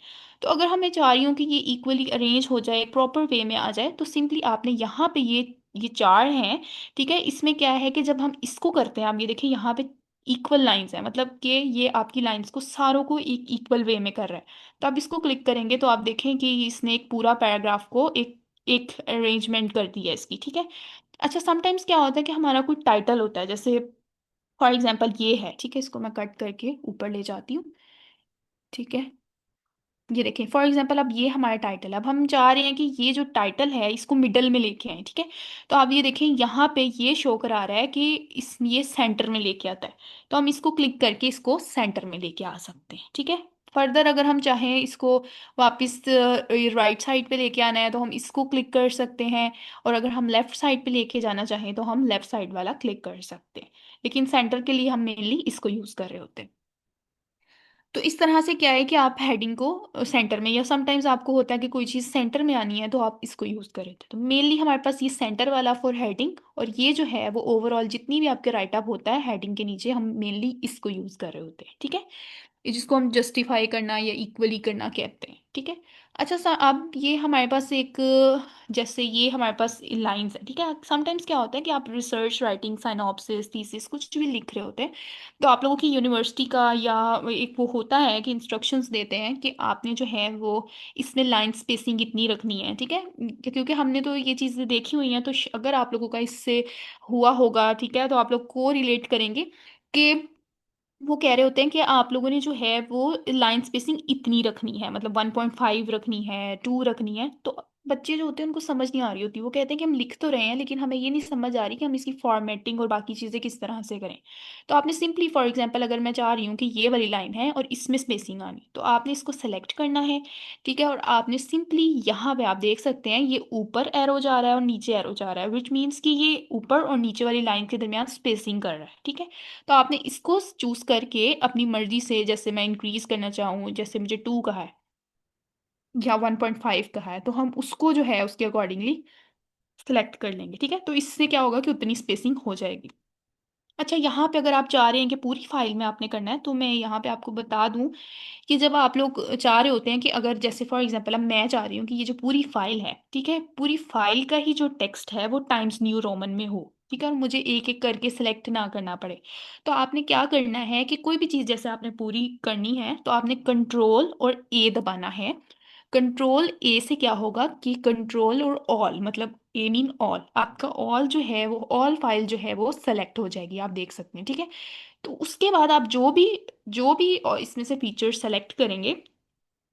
तो अगर हमें चाह रही हूँ कि ये इक्वली अरेंज हो जाए, प्रॉपर वे में आ जाए, तो सिंपली आपने यहाँ पे ये चार हैं, ठीक है। इसमें क्या है कि जब हम इसको करते हैं, आप ये देखिए यहाँ पे इक्वल लाइंस है, मतलब कि ये आपकी लाइंस को सारों को एक इक्वल वे में कर रहा है। तो आप इसको क्लिक करेंगे तो आप देखें कि इसने एक पूरा पैराग्राफ को एक एक अरेंजमेंट कर दी है इसकी, ठीक है। अच्छा, समटाइम्स क्या होता है कि हमारा कोई टाइटल होता है, जैसे फॉर एग्जाम्पल ये है, ठीक है, इसको मैं कट करके ऊपर ले जाती हूँ, ठीक है। ये देखें फॉर एग्जांपल, अब ये हमारा टाइटल, अब हम चाह रहे हैं कि ये जो टाइटल है इसको मिडल में लेके आए, ठीक है। तो आप ये देखें यहाँ पे ये शो करा रहा है कि इस ये सेंटर में लेके आता है। तो हम इसको क्लिक करके इसको सेंटर में लेके आ सकते हैं, ठीक है। फर्दर अगर हम चाहें इसको वापस राइट साइड पे लेके आना है तो हम इसको क्लिक कर सकते हैं। और अगर हम लेफ्ट साइड पे लेके जाना चाहें तो हम लेफ्ट साइड वाला क्लिक कर सकते हैं। लेकिन सेंटर के लिए हम मेनली इसको यूज़ कर रहे होते हैं। तो इस तरह से क्या है कि आप हेडिंग को सेंटर में, या समटाइम्स आपको होता है कि कोई चीज़ सेंटर में आनी है तो आप इसको यूज़ करें। तो मेनली हमारे पास ये सेंटर वाला फॉर हेडिंग, और ये जो है वो ओवरऑल जितनी भी आपके राइटअप होता है हेडिंग के नीचे हम मेनली इसको यूज़ कर रहे होते हैं, ठीक है। ये जिसको हम जस्टिफाई करना या इक्वली करना कहते हैं, ठीक है। अच्छा अब ये हमारे पास एक, जैसे ये हमारे पास लाइंस है, ठीक है। समटाइम्स क्या होता है कि आप रिसर्च राइटिंग, साइनॉप्सिस, थीसिस कुछ भी लिख रहे होते हैं, तो आप लोगों की यूनिवर्सिटी का या एक वो होता है कि इंस्ट्रक्शंस देते हैं कि आपने जो है वो इसमें लाइन स्पेसिंग इतनी रखनी है, ठीक है। क्योंकि हमने तो ये चीज़ें देखी हुई हैं, तो अगर आप लोगों का इससे हुआ होगा, ठीक है, तो आप लोग को रिलेट करेंगे कि वो कह रहे होते हैं कि आप लोगों ने जो है वो लाइन स्पेसिंग इतनी रखनी है, मतलब 1.5 रखनी है, 2 रखनी है। तो बच्चे जो होते हैं उनको समझ नहीं आ रही होती, वो कहते हैं कि हम लिख तो रहे हैं लेकिन हमें ये नहीं समझ आ रही कि हम इसकी फॉर्मेटिंग और बाकी चीज़ें किस तरह से करें। तो आपने सिंपली फॉर एग्जांपल, अगर मैं चाह रही हूँ कि ये वाली लाइन है और इसमें स्पेसिंग आनी, तो आपने इसको सेलेक्ट करना है, ठीक है। और आपने सिंपली यहाँ पे आप देख सकते हैं ये ऊपर एरो जा रहा है और नीचे एरो जा रहा है, विच मीन्स कि ये ऊपर और नीचे वाली लाइन के दरमियान स्पेसिंग कर रहा है, ठीक है। तो आपने इसको चूज करके अपनी मर्जी से, जैसे मैं इंक्रीज करना चाहूँ, जैसे मुझे 2 कहा है या 1.5 कहा है, तो हम उसको जो है उसके अकॉर्डिंगली सेलेक्ट कर लेंगे, ठीक है। तो इससे क्या होगा कि उतनी स्पेसिंग हो जाएगी। अच्छा, यहाँ पे अगर आप चाह रहे हैं कि पूरी फाइल में आपने करना है, तो मैं यहाँ पे आपको बता दूं कि जब आप लोग चाह रहे होते हैं कि अगर जैसे फॉर एग्जांपल अब मैं चाह रही हूँ कि ये जो पूरी फाइल है, ठीक है, पूरी फाइल का ही जो टेक्स्ट है वो टाइम्स न्यू रोमन में हो, ठीक है, और मुझे एक एक करके सिलेक्ट ना करना पड़े। तो आपने क्या करना है कि कोई भी चीज़ जैसे आपने पूरी करनी है तो आपने कंट्रोल और ए दबाना है। कंट्रोल ए से क्या होगा कि कंट्रोल और ऑल, मतलब ए मीन ऑल, आपका ऑल जो है वो ऑल फाइल जो है वो सेलेक्ट हो जाएगी, आप देख सकते हैं, ठीक है। तो उसके बाद आप जो भी इसमें से फीचर सेलेक्ट करेंगे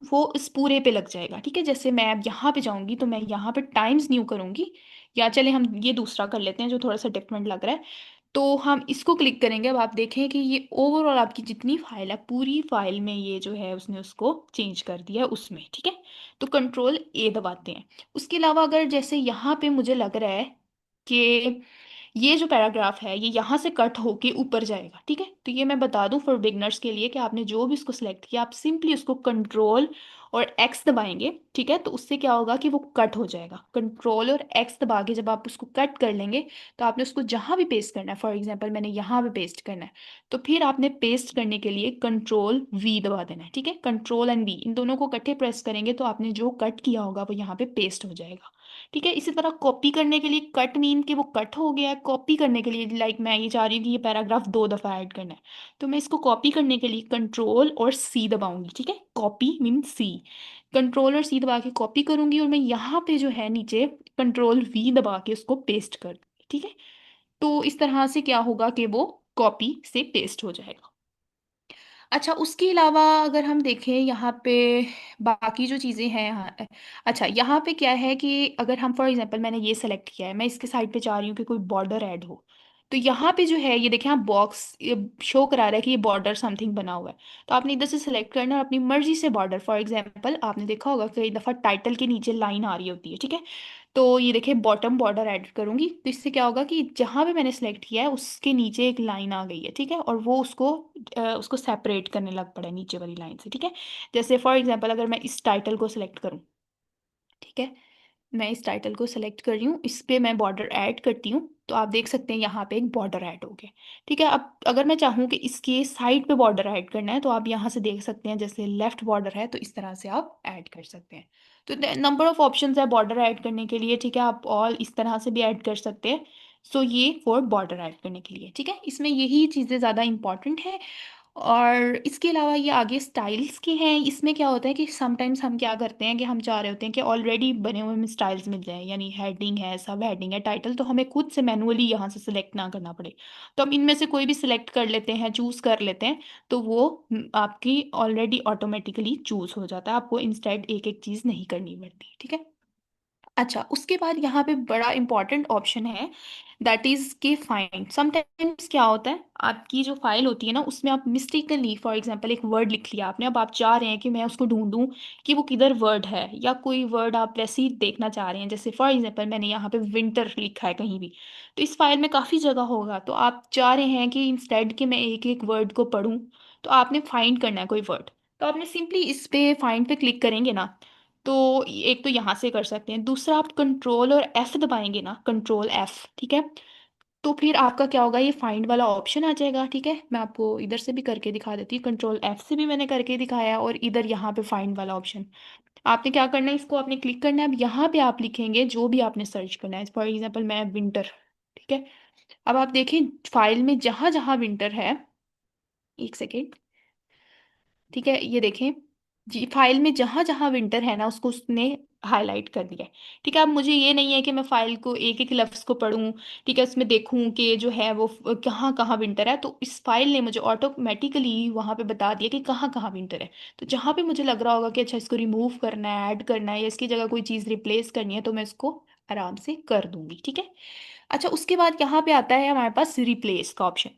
वो इस पूरे पे लग जाएगा, ठीक है। जैसे मैं अब यहाँ पे जाऊंगी तो मैं यहाँ पे टाइम्स न्यू करूंगी, या चले हम ये दूसरा कर लेते हैं जो थोड़ा सा डिफरेंट लग रहा है। तो हम इसको क्लिक करेंगे, अब आप देखें कि ये ओवरऑल आपकी जितनी फाइल है पूरी फाइल में ये जो है उसने उसको चेंज कर दिया है उसमें, ठीक है। तो कंट्रोल ए दबाते हैं। उसके अलावा अगर जैसे यहाँ पे मुझे लग रहा है कि ये जो पैराग्राफ है ये यहाँ से कट होके ऊपर जाएगा, ठीक है, तो ये मैं बता दूं फॉर बिगनर्स के लिए कि आपने जो भी उसको सिलेक्ट किया आप सिंपली उसको कंट्रोल और एक्स दबाएंगे, ठीक है। तो उससे क्या होगा कि वो कट हो जाएगा। कंट्रोल और एक्स दबा के जब आप उसको कट कर लेंगे तो आपने उसको जहां भी पेस्ट करना है, फॉर एग्जांपल मैंने यहाँ पे पेस्ट करना है, तो फिर आपने पेस्ट करने के लिए कंट्रोल वी दबा देना है, ठीक है। कंट्रोल एंड वी इन दोनों को इकट्ठे प्रेस करेंगे तो आपने जो कट किया होगा वो यहाँ पे पेस्ट हो जाएगा, ठीक है। इसी तरह कॉपी करने के लिए कट मीन कि वो कट हो गया है, कॉपी करने के लिए लाइक मैं ये चाह रही हूँ कि ये पैराग्राफ 2 दफ़ा ऐड करना है, तो मैं इसको कॉपी करने के लिए कंट्रोल और सी दबाऊंगी, ठीक है। कॉपी मीन सी, कंट्रोल और सी दबा के कॉपी करूंगी और मैं यहाँ पे जो है नीचे कंट्रोल वी दबा के उसको पेस्ट कर दूंगी, ठीक है। तो इस तरह से क्या होगा कि वो कॉपी से पेस्ट हो जाएगा। अच्छा, उसके अलावा अगर हम देखें यहाँ पे बाकी जो चीज़ें हैं, हाँ, अच्छा यहाँ पे क्या है कि अगर हम फॉर एग्जांपल मैंने ये सेलेक्ट किया है, मैं इसके साइड पे चाह रही हूँ कि कोई बॉर्डर ऐड हो, तो यहाँ पे जो है ये देखें आप बॉक्स शो करा रहा है कि ये बॉर्डर समथिंग बना हुआ है। तो आपने इधर से सेलेक्ट करना है और अपनी मर्जी से बॉर्डर, फॉर एग्जांपल आपने देखा होगा कई दफ़ा टाइटल के नीचे लाइन आ रही होती है, ठीक है। तो ये देखिए बॉटम बॉर्डर ऐड करूंगी तो इससे क्या होगा कि जहां भी मैंने सेलेक्ट किया है उसके नीचे एक लाइन आ गई है, ठीक है, और वो उसको सेपरेट करने लग पड़ा है नीचे वाली लाइन से, ठीक है। जैसे फॉर एग्जांपल अगर मैं इस टाइटल को सिलेक्ट करूं, ठीक है, मैं इस टाइटल को सेलेक्ट कर रही हूँ, इस पे मैं बॉर्डर ऐड करती हूँ तो आप देख सकते हैं यहाँ पे एक बॉर्डर ऐड हो गया, ठीक है। अब अगर मैं चाहूँ कि इसके साइड पे बॉर्डर ऐड करना है तो आप यहाँ से देख सकते हैं जैसे लेफ्ट बॉर्डर है तो इस तरह से आप ऐड कर सकते हैं। तो नंबर ऑफ ऑप्शंस है बॉर्डर ऐड करने के लिए, ठीक है, आप ऑल इस तरह से भी ऐड कर सकते हैं। सो ये फॉर बॉर्डर ऐड करने के लिए, ठीक है, इसमें यही चीज़ें ज़्यादा इंपॉर्टेंट है। और इसके अलावा ये आगे स्टाइल्स के हैं। इसमें क्या होता है कि समटाइम्स हम क्या करते हैं कि हम चाह रहे होते हैं कि ऑलरेडी बने हुए हमें स्टाइल्स मिल जाए, यानी हेडिंग है, सब हेडिंग है, टाइटल, तो हमें खुद से मैनुअली यहाँ से सिलेक्ट ना करना पड़े। तो हम इनमें से कोई भी सिलेक्ट कर लेते हैं, चूज़ कर लेते हैं, तो वो आपकी ऑलरेडी ऑटोमेटिकली चूज़ हो जाता है, आपको इंस्टेड एक एक चीज़ नहीं करनी पड़ती, ठीक है। अच्छा, उसके बाद यहाँ पे बड़ा इंपॉर्टेंट ऑप्शन है, दैट इज के फाइंड। समटाइम्स क्या होता है, आपकी जो फाइल होती है ना, उसमें आप मिस्टेकनली फॉर एग्जांपल एक वर्ड लिख लिया आपने, अब आप चाह रहे हैं कि मैं उसको ढूंढूं कि वो किधर वर्ड है, या कोई वर्ड आप वैसे ही देखना चाह रहे हैं, जैसे फॉर एग्जांपल मैंने यहाँ पे विंटर लिखा है कहीं भी, तो इस फाइल में काफ़ी जगह होगा, तो आप चाह रहे हैं कि इंस्टेड कि मैं एक एक वर्ड को पढूं, तो आपने फाइंड करना है कोई वर्ड, तो आपने सिंपली इस पे फाइंड पे क्लिक करेंगे ना, तो एक तो यहाँ से कर सकते हैं, दूसरा आप कंट्रोल और एफ दबाएंगे ना, कंट्रोल एफ, ठीक है, तो फिर आपका क्या होगा, ये फाइंड वाला ऑप्शन आ जाएगा, ठीक है। मैं आपको इधर से भी करके दिखा देती हूँ, कंट्रोल एफ से भी मैंने करके दिखाया, और इधर यहाँ पे फाइंड वाला ऑप्शन आपने क्या करना है, इसको आपने क्लिक करना है। अब यहाँ पे आप लिखेंगे जो भी आपने सर्च करना है, फॉर एग्जाम्पल मैं विंटर, ठीक है। अब आप देखें फाइल में जहां जहां विंटर है, एक सेकेंड, ठीक है, ये देखें, जी फाइल में जहां जहां विंटर है ना, उसको उसने हाईलाइट कर दिया है, ठीक है। अब मुझे ये नहीं है कि मैं फाइल को एक एक लफ्ज को पढूं, ठीक है, उसमें देखूं कि जो है वो कहाँ कहाँ विंटर है, तो इस फाइल ने मुझे ऑटोमेटिकली वहां पे बता दिया कि कहाँ कहाँ विंटर है। तो जहां पे मुझे लग रहा होगा कि अच्छा इसको रिमूव करना है, ऐड करना है, या इसकी जगह कोई चीज़ रिप्लेस करनी है, तो मैं इसको आराम से कर दूंगी, ठीक है। अच्छा, उसके बाद यहाँ पे आता है हमारे पास रिप्लेस का ऑप्शन,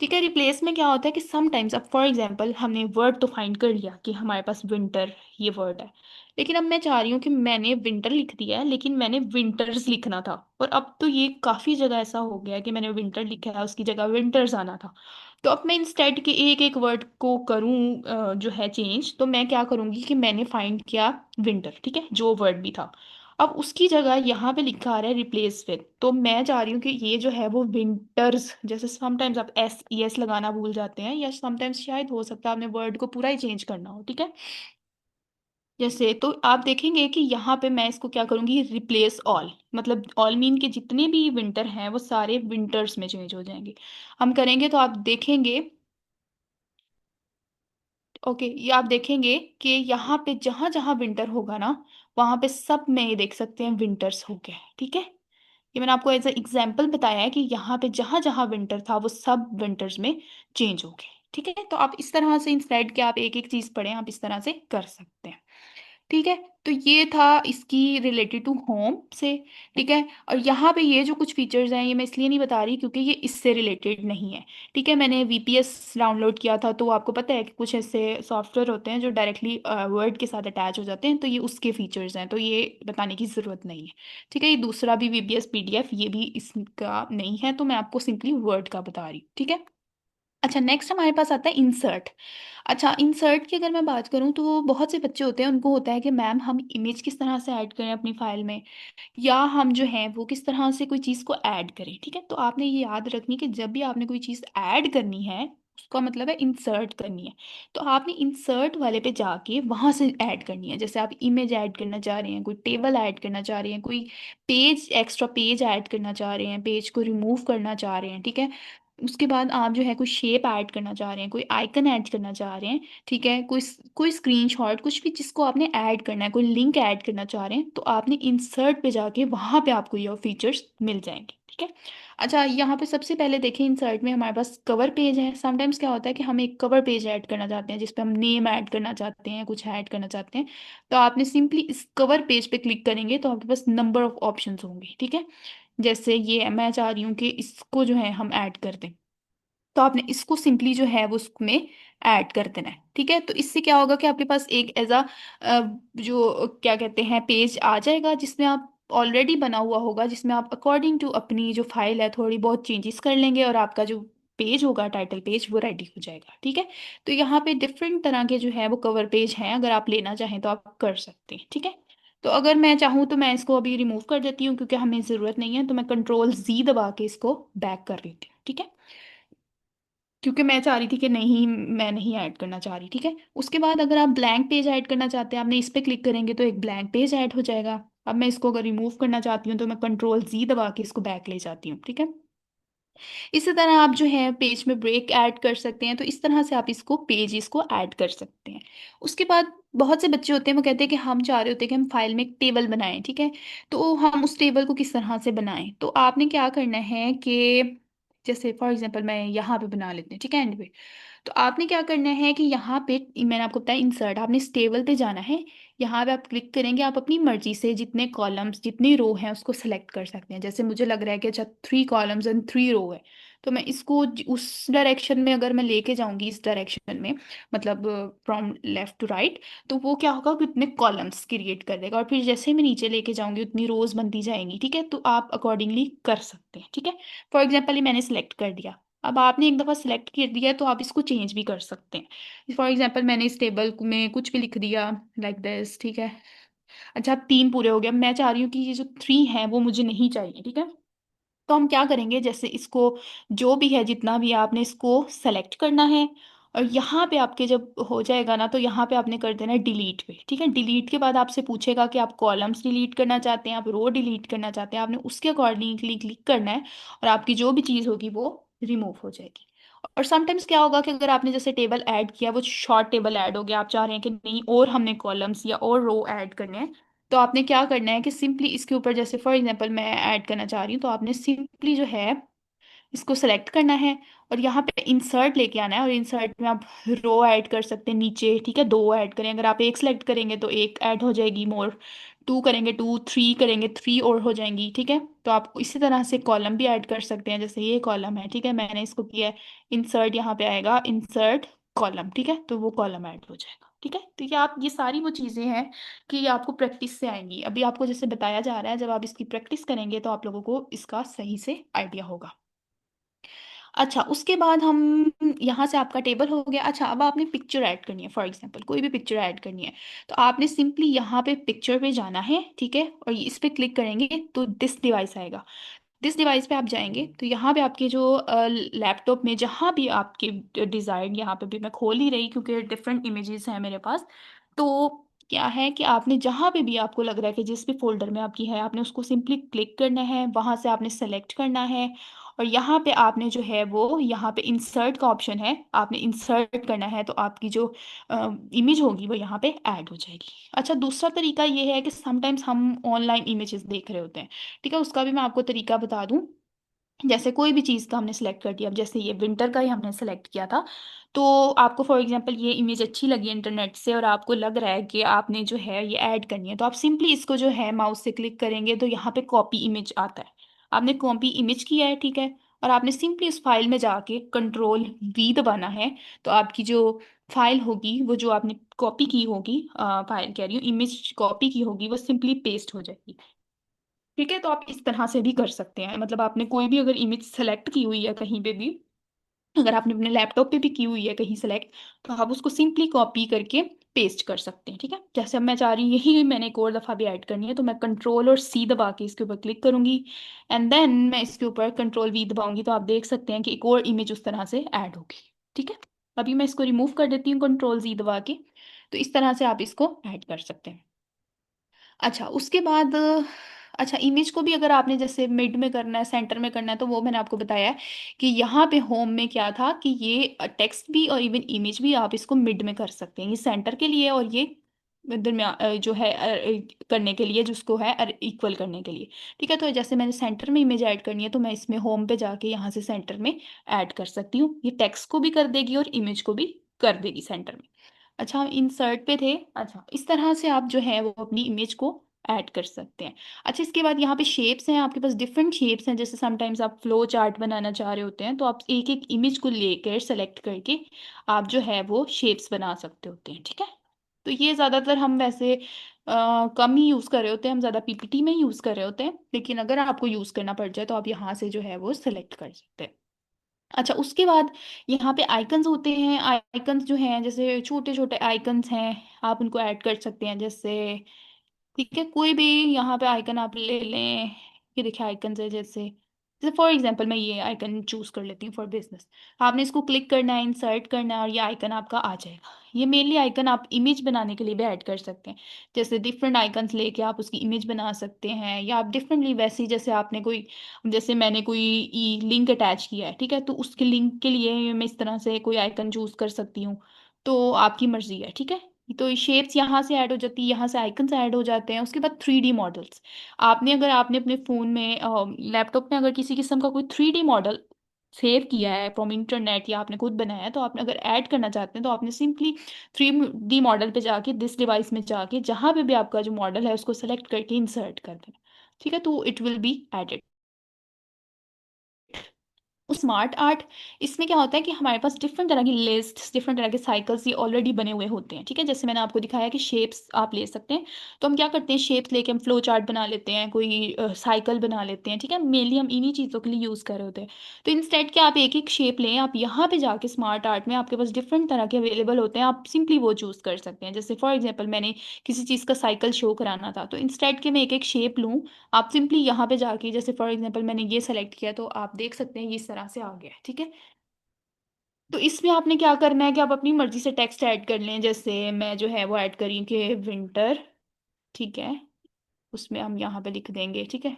ठीक है। रिप्लेस में क्या होता है कि समटाइम्स, अब फॉर एग्जांपल हमने वर्ड तो फाइंड कर लिया कि हमारे पास विंटर ये वर्ड है, लेकिन अब मैं चाह रही हूँ कि मैंने विंटर लिख दिया है, लेकिन मैंने विंटर्स लिखना था, और अब तो ये काफ़ी जगह ऐसा हो गया है कि मैंने विंटर लिखा है, उसकी जगह विंटर्स आना था। तो अब मैं इंस्टेड के एक एक वर्ड को करूँ जो है चेंज, तो मैं क्या करूँगी कि मैंने फाइंड किया विंटर, ठीक है, जो वर्ड भी था, अब उसकी जगह यहाँ पे लिखा आ रहा है रिप्लेस विद, तो मैं चाह रही हूँ कि ये जो है वो विंटर्स, जैसे समटाइम्स आप एस ई एस लगाना भूल जाते हैं, या समटाइम्स शायद हो सकता है आपने वर्ड को पूरा ही चेंज करना हो, ठीक है। जैसे तो आप देखेंगे कि यहाँ पे मैं इसको क्या करूँगी, रिप्लेस ऑल, मतलब ऑल मीन के जितने भी विंटर हैं वो सारे विंटर्स में चेंज हो जाएंगे। हम करेंगे तो आप देखेंगे, ओके, ये आप देखेंगे कि यहाँ पे जहां जहां विंटर होगा ना, वहां पे सब में ये देख सकते हैं विंटर्स हो गया है, ठीक है। ये मैंने आपको एज ए एग्जाम्पल बताया है कि यहाँ पे जहां जहां विंटर था वो सब विंटर्स में चेंज हो गए, ठीक है। तो आप इस तरह से इंस्टेड के आप एक एक चीज पढ़ें, आप इस तरह से कर सकते हैं, ठीक है। तो ये था इसकी रिलेटेड टू होम से, ठीक है। और यहाँ पे ये जो कुछ फीचर्स हैं, ये मैं इसलिए नहीं बता रही क्योंकि ये इससे रिलेटेड नहीं है, ठीक है। मैंने वीपीएस डाउनलोड किया था, तो आपको पता है कि कुछ ऐसे सॉफ्टवेयर होते हैं जो डायरेक्टली वर्ड के साथ अटैच हो जाते हैं, तो ये उसके फीचर्स हैं, तो ये बताने की ज़रूरत नहीं है, ठीक है। ये दूसरा भी वीपीएस पीडीएफ ये भी इसका नहीं है, तो मैं आपको सिंपली वर्ड का बता रही हूँ, ठीक है। अच्छा, नेक्स्ट हमारे पास आता है इंसर्ट। अच्छा, इंसर्ट की अगर मैं बात करूँ तो बहुत से बच्चे होते हैं, उनको होता है कि मैम हम इमेज किस तरह से ऐड करें अपनी फाइल में, या हम जो है वो किस तरह से कोई चीज़ को ऐड करें, ठीक है। तो आपने ये याद रखनी कि जब भी आपने कोई चीज़ ऐड करनी है, उसका मतलब है इंसर्ट करनी है, तो आपने इंसर्ट वाले पे जाके वहां से ऐड करनी है। जैसे आप इमेज ऐड करना चाह रहे हैं, कोई टेबल ऐड करना चाह रहे हैं, कोई पेज, एक्स्ट्रा पेज ऐड करना चाह रहे हैं, पेज को रिमूव करना चाह रहे हैं, ठीक है। उसके बाद आप जो है कोई शेप ऐड करना चाह रहे हैं, कोई आइकन ऐड करना चाह रहे हैं, ठीक है, कोई स्क्रीनशॉट, कुछ भी जिसको आपने ऐड करना है, कोई लिंक ऐड करना चाह रहे हैं, तो आपने इंसर्ट पे जाके वहां पे आपको ये फीचर्स मिल जाएंगे, ठीक है। अच्छा, यहाँ पे सबसे पहले देखें, इंसर्ट में हमारे पास कवर पेज है। समटाइम्स क्या होता है कि हम एक कवर पेज ऐड करना चाहते हैं, जिसपे हम नेम ऐड करना चाहते हैं, कुछ ऐड करना चाहते हैं, तो आपने सिंपली इस कवर पेज पे क्लिक करेंगे तो आपके पास नंबर ऑफ ऑप्शंस होंगे, ठीक है। जैसे ये मैं चाह रही हूँ कि इसको जो है हम ऐड कर दें, तो आपने इसको सिंपली जो है वो उसमें ऐड कर देना है, ठीक है। तो इससे क्या होगा कि आपके पास एक एज अ जो क्या कहते हैं पेज आ जाएगा, जिसमें आप ऑलरेडी बना हुआ होगा, जिसमें आप अकॉर्डिंग टू अपनी जो फाइल है थोड़ी बहुत चेंजेस कर लेंगे, और आपका जो पेज होगा, टाइटल पेज, वो रेडी हो जाएगा, ठीक है। तो यहाँ पे डिफरेंट तरह के जो है वो कवर पेज हैं, अगर आप लेना चाहें तो आप कर सकते हैं, ठीक है। तो अगर मैं चाहूँ तो मैं इसको अभी रिमूव कर देती हूँ, क्योंकि हमें ज़रूरत नहीं है, तो मैं कंट्रोल जी दबा के इसको बैक कर देती हूँ, ठीक है, क्योंकि मैं चाह रही थी कि नहीं, मैं नहीं ऐड करना चाह रही, ठीक है। उसके बाद अगर आप ब्लैंक पेज ऐड करना चाहते हैं, आपने इस पे क्लिक करेंगे तो एक ब्लैंक पेज ऐड हो जाएगा। अब मैं इसको अगर रिमूव करना चाहती हूँ तो मैं कंट्रोल जी दबा के इसको बैक ले जाती हूँ, ठीक है। इसी तरह आप जो है पेज में ब्रेक ऐड कर सकते हैं, तो इस तरह से आप इसको पेजेस को ऐड कर सकते हैं। उसके बाद बहुत से बच्चे होते हैं वो कहते हैं कि हम चाह रहे होते हैं कि हम फाइल में एक टेबल बनाएं, ठीक है। तो हम उस टेबल को किस तरह से बनाएं, तो आपने क्या करना है कि जैसे फॉर एग्जांपल मैं यहाँ पे बना लेते हैं, ठीक है, एंड पे। तो आपने क्या करना है कि यहाँ पे मैंने आपको बताया इंसर्ट, आपने इस टेबल पे जाना है। यहाँ पे आप क्लिक करेंगे, आप अपनी मर्जी से जितने कॉलम्स जितनी रो हैं उसको सेलेक्ट कर सकते हैं। जैसे मुझे लग रहा है कि अच्छा 3 कॉलम्स एंड 3 रो है, तो मैं इसको उस डायरेक्शन में अगर मैं लेके जाऊंगी, इस डायरेक्शन में, मतलब फ्रॉम लेफ्ट टू राइट, तो वो क्या होगा कि उतने कॉलम्स क्रिएट कर देगा। और फिर जैसे ही मैं नीचे लेके जाऊंगी उतनी रोज बनती जाएंगी, ठीक है। तो आप अकॉर्डिंगली कर सकते हैं, ठीक है। फॉर एग्जाम्पल ये मैंने सेलेक्ट कर दिया। अब आपने एक दफ़ा सिलेक्ट कर दिया है तो आप इसको चेंज भी कर सकते हैं। फॉर एग्जांपल मैंने इस टेबल में कुछ भी लिख दिया लाइक दिस, ठीक है। अच्छा, अब 3 पूरे हो गए। अब मैं चाह रही हूँ कि ये जो 3 है वो मुझे नहीं चाहिए, ठीक है। तो हम क्या करेंगे, जैसे इसको जो भी है जितना भी आपने इसको सेलेक्ट करना है। और यहाँ पे आपके जब हो जाएगा ना तो यहाँ पे आपने कर देना है डिलीट पे, ठीक है। डिलीट के बाद आपसे पूछेगा कि आप कॉलम्स डिलीट करना चाहते हैं, आप रो डिलीट करना चाहते हैं, आपने उसके अकॉर्डिंगली क्लिक करना है। और आपकी जो भी चीज़ होगी वो रिमूव हो जाएगी। और समटाइम्स क्या होगा कि अगर आपने जैसे टेबल ऐड किया, वो शॉर्ट टेबल ऐड हो गया, आप चाह रहे हैं कि नहीं और हमने कॉलम्स या और रो ऐड करने हैं, तो आपने क्या करना है कि सिंपली इसके ऊपर, जैसे फॉर एग्जांपल मैं ऐड करना चाह रही हूँ, तो आपने सिंपली जो है इसको सेलेक्ट करना है और यहाँ पे इंसर्ट लेके आना है। और इंसर्ट में आप रो ऐड कर सकते हैं नीचे, ठीक है। 2 ऐड करें, अगर आप एक सेलेक्ट करेंगे तो एक ऐड हो जाएगी मोर, 2 करेंगे 2, 3 करेंगे 3 और हो जाएंगी, ठीक है। तो आप इसी तरह से कॉलम भी ऐड कर सकते हैं। जैसे ये कॉलम है, ठीक है, मैंने इसको किया है इंसर्ट, यहाँ पे आएगा इंसर्ट कॉलम, ठीक है, तो वो कॉलम ऐड हो जाएगा, ठीक है। तो ये आप, ये सारी वो चीज़ें हैं कि ये आपको प्रैक्टिस से आएंगी। अभी आपको जैसे बताया जा रहा है, जब आप इसकी प्रैक्टिस करेंगे तो आप लोगों को इसका सही से आइडिया होगा। अच्छा, उसके बाद हम यहाँ से आपका टेबल हो गया। अच्छा, अब आपने पिक्चर ऐड करनी है, फॉर एग्जांपल कोई भी पिक्चर ऐड करनी है, तो आपने सिंपली यहाँ पे पिक्चर पे जाना है, ठीक है। और इस पे क्लिक करेंगे तो दिस डिवाइस आएगा। दिस डिवाइस पे आप जाएंगे तो यहाँ पे आपके जो लैपटॉप में जहाँ भी आपके डिज़ाइन, यहाँ पे भी मैं खोल ही रही क्योंकि डिफरेंट इमेजेस हैं मेरे पास। तो क्या है कि आपने जहाँ पे भी आपको लग रहा है कि जिस भी फोल्डर में आपकी है, आपने उसको सिंपली क्लिक करना है, वहाँ से आपने सेलेक्ट करना है। और यहाँ पे आपने जो है वो यहाँ पे इंसर्ट का ऑप्शन है, आपने इंसर्ट करना है, तो आपकी जो इमेज होगी वो यहाँ पे ऐड हो जाएगी। अच्छा, दूसरा तरीका ये है कि समटाइम्स हम ऑनलाइन इमेजेस देख रहे होते हैं, ठीक है, उसका भी मैं आपको तरीका बता दूं। जैसे कोई भी चीज़ का हमने सेलेक्ट कर दिया, अब जैसे ये विंटर का ही हमने सेलेक्ट किया था, तो आपको फॉर एग्जांपल ये इमेज अच्छी लगी इंटरनेट से और आपको लग रहा है कि आपने जो है ये ऐड करनी है, तो आप सिंपली इसको जो है माउस से क्लिक करेंगे तो यहाँ पे कॉपी इमेज आता है। आपने कॉपी इमेज किया है, ठीक है। और आपने सिंपली उस फाइल में जाके कंट्रोल वी दबाना है, तो आपकी जो फाइल होगी, वो जो आपने कॉपी की होगी, फाइल कह रही हूँ, इमेज कॉपी की होगी, वो सिंपली पेस्ट हो जाएगी, ठीक है। तो आप इस तरह से भी कर सकते हैं, मतलब आपने कोई भी अगर इमेज सेलेक्ट की हुई है कहीं पे भी, अगर आपने अपने लैपटॉप पे भी की हुई है कहीं सेलेक्ट, तो आप उसको सिंपली कॉपी करके पेस्ट कर सकते हैं, ठीक है। जैसे अब मैं चाह रही हूँ यही मैंने एक और दफ़ा भी ऐड करनी है, तो मैं कंट्रोल और सी दबा के इसके ऊपर क्लिक करूंगी एंड देन मैं इसके ऊपर कंट्रोल वी दबाऊंगी, तो आप देख सकते हैं कि एक और इमेज उस तरह से ऐड होगी, ठीक है। अभी मैं इसको रिमूव कर देती हूँ कंट्रोल जी दबा के। तो इस तरह से आप इसको ऐड कर सकते हैं। अच्छा, उसके बाद अच्छा, इमेज को भी अगर आपने जैसे मिड में करना है, सेंटर में करना है, तो वो मैंने आपको बताया है कि यहाँ पे होम में क्या था कि ये टेक्स्ट भी और इवन इमेज भी आप इसको मिड में कर सकते हैं। ये सेंटर के लिए और ये दरमियान जो है करने के लिए, जिसको है इक्वल करने के लिए, ठीक है। तो जैसे मैंने सेंटर में इमेज ऐड करनी है तो मैं इसमें होम पे जाके यहाँ से सेंटर में ऐड कर सकती हूँ। ये टेक्स्ट को भी कर देगी और इमेज को भी कर देगी सेंटर में। अच्छा, हम इंसर्ट पे थे। अच्छा, इस तरह से आप जो है वो अपनी इमेज को ऐड कर सकते हैं। अच्छा, इसके बाद यहाँ पे शेप्स हैं, आपके पास डिफरेंट शेप्स हैं। जैसे समटाइम्स आप फ्लो चार्ट बनाना चाह रहे होते हैं, तो आप एक एक इमेज को लेकर सेलेक्ट करके आप जो है वो शेप्स बना सकते होते हैं, ठीक है। तो ये ज़्यादातर हम वैसे कम ही यूज़ कर रहे होते हैं, हम ज़्यादा पीपीटी में ही यूज़ कर रहे होते हैं, लेकिन अगर आपको यूज़ करना पड़ जाए तो आप यहाँ से जो है वो सेलेक्ट कर सकते हैं। अच्छा, उसके बाद यहाँ पे आइकन्स होते हैं। आइकन्स जो हैं जैसे छोटे छोटे आइकन्स हैं, आप उनको ऐड कर सकते हैं। जैसे ठीक है, कोई भी यहाँ पे आइकन आप ले लें। ये देखिए आइकन्स है, जैसे जैसे फॉर एग्जांपल मैं ये आइकन चूज कर लेती हूँ फॉर बिजनेस। आपने इसको क्लिक करना है, इंसर्ट करना है और ये आइकन आपका आ जाएगा। ये मेनली आइकन आप इमेज बनाने के लिए भी ऐड कर सकते हैं। जैसे डिफरेंट आइकन्स लेके आप उसकी इमेज बना सकते हैं, या आप डिफरेंटली वैसे ही जैसे आपने कोई, जैसे मैंने कोई लिंक अटैच किया है, ठीक है, तो उसके लिंक के लिए मैं इस तरह से कोई आइकन चूज कर सकती हूँ। तो आपकी मर्जी है, ठीक है। तो शेप्स यहाँ से ऐड हो जाती है, यहाँ से आइकन्स ऐड हो जाते हैं। उसके बाद 3D मॉडल्स, अगर आपने अपने फ़ोन में लैपटॉप में अगर किसी किस्म का कोई 3D मॉडल सेव किया है फ्रॉम इंटरनेट, या आपने खुद बनाया है, तो आपने अगर ऐड करना चाहते हैं तो आपने सिंपली 3D मॉडल पे जाके, दिस डिवाइस में जाके, जहाँ पे भी आपका जो मॉडल है उसको सेलेक्ट करके इंसर्ट कर देना, ठीक है, तो it will be added. Smart art, इसमें क्या होता है कि हमारे पास डिफरेंट तरह की लिस्ट, डिफरेंट तरह के साइकिल्स ये ऑलरेडी बने हुए होते हैं, ठीक है। जैसे मैंने आपको दिखाया कि शेप्स आप ले सकते हैं, तो हम क्या करते हैं, शेप्स लेके हम फ्लो चार्ट बना लेते हैं, कोई साइकिल बना लेते हैं, ठीक है। मेनली हम इन्हीं चीज़ों के लिए यूज़ कर रहे होते हैं। तो इंस्टेड कि आप एक एक शेप लें, आप यहाँ पे जाके स्मार्ट आर्ट में आपके पास डिफरेंट तरह के अवेलेबल होते हैं, आप सिंपली वो चूज़ कर सकते हैं। जैसे फॉर एग्जाम्पल मैंने किसी चीज़ का साइकिल शो कराना था, तो इंस्टेड कि मैं एक एक शेप लूँ, आप सिंपली यहाँ पे जाके, जैसे फॉर एग्जांपल मैंने ये सेलेक्ट किया, तो आप देख सकते हैं ये इस तरह से आ गया है, ठीक है। तो इसमें आपने क्या करना है कि आप अपनी मर्जी से टेक्स्ट ऐड कर लें। जैसे मैं जो है वो ऐड करी कि विंटर, ठीक है, उसमें हम यहाँ पे लिख देंगे, ठीक है।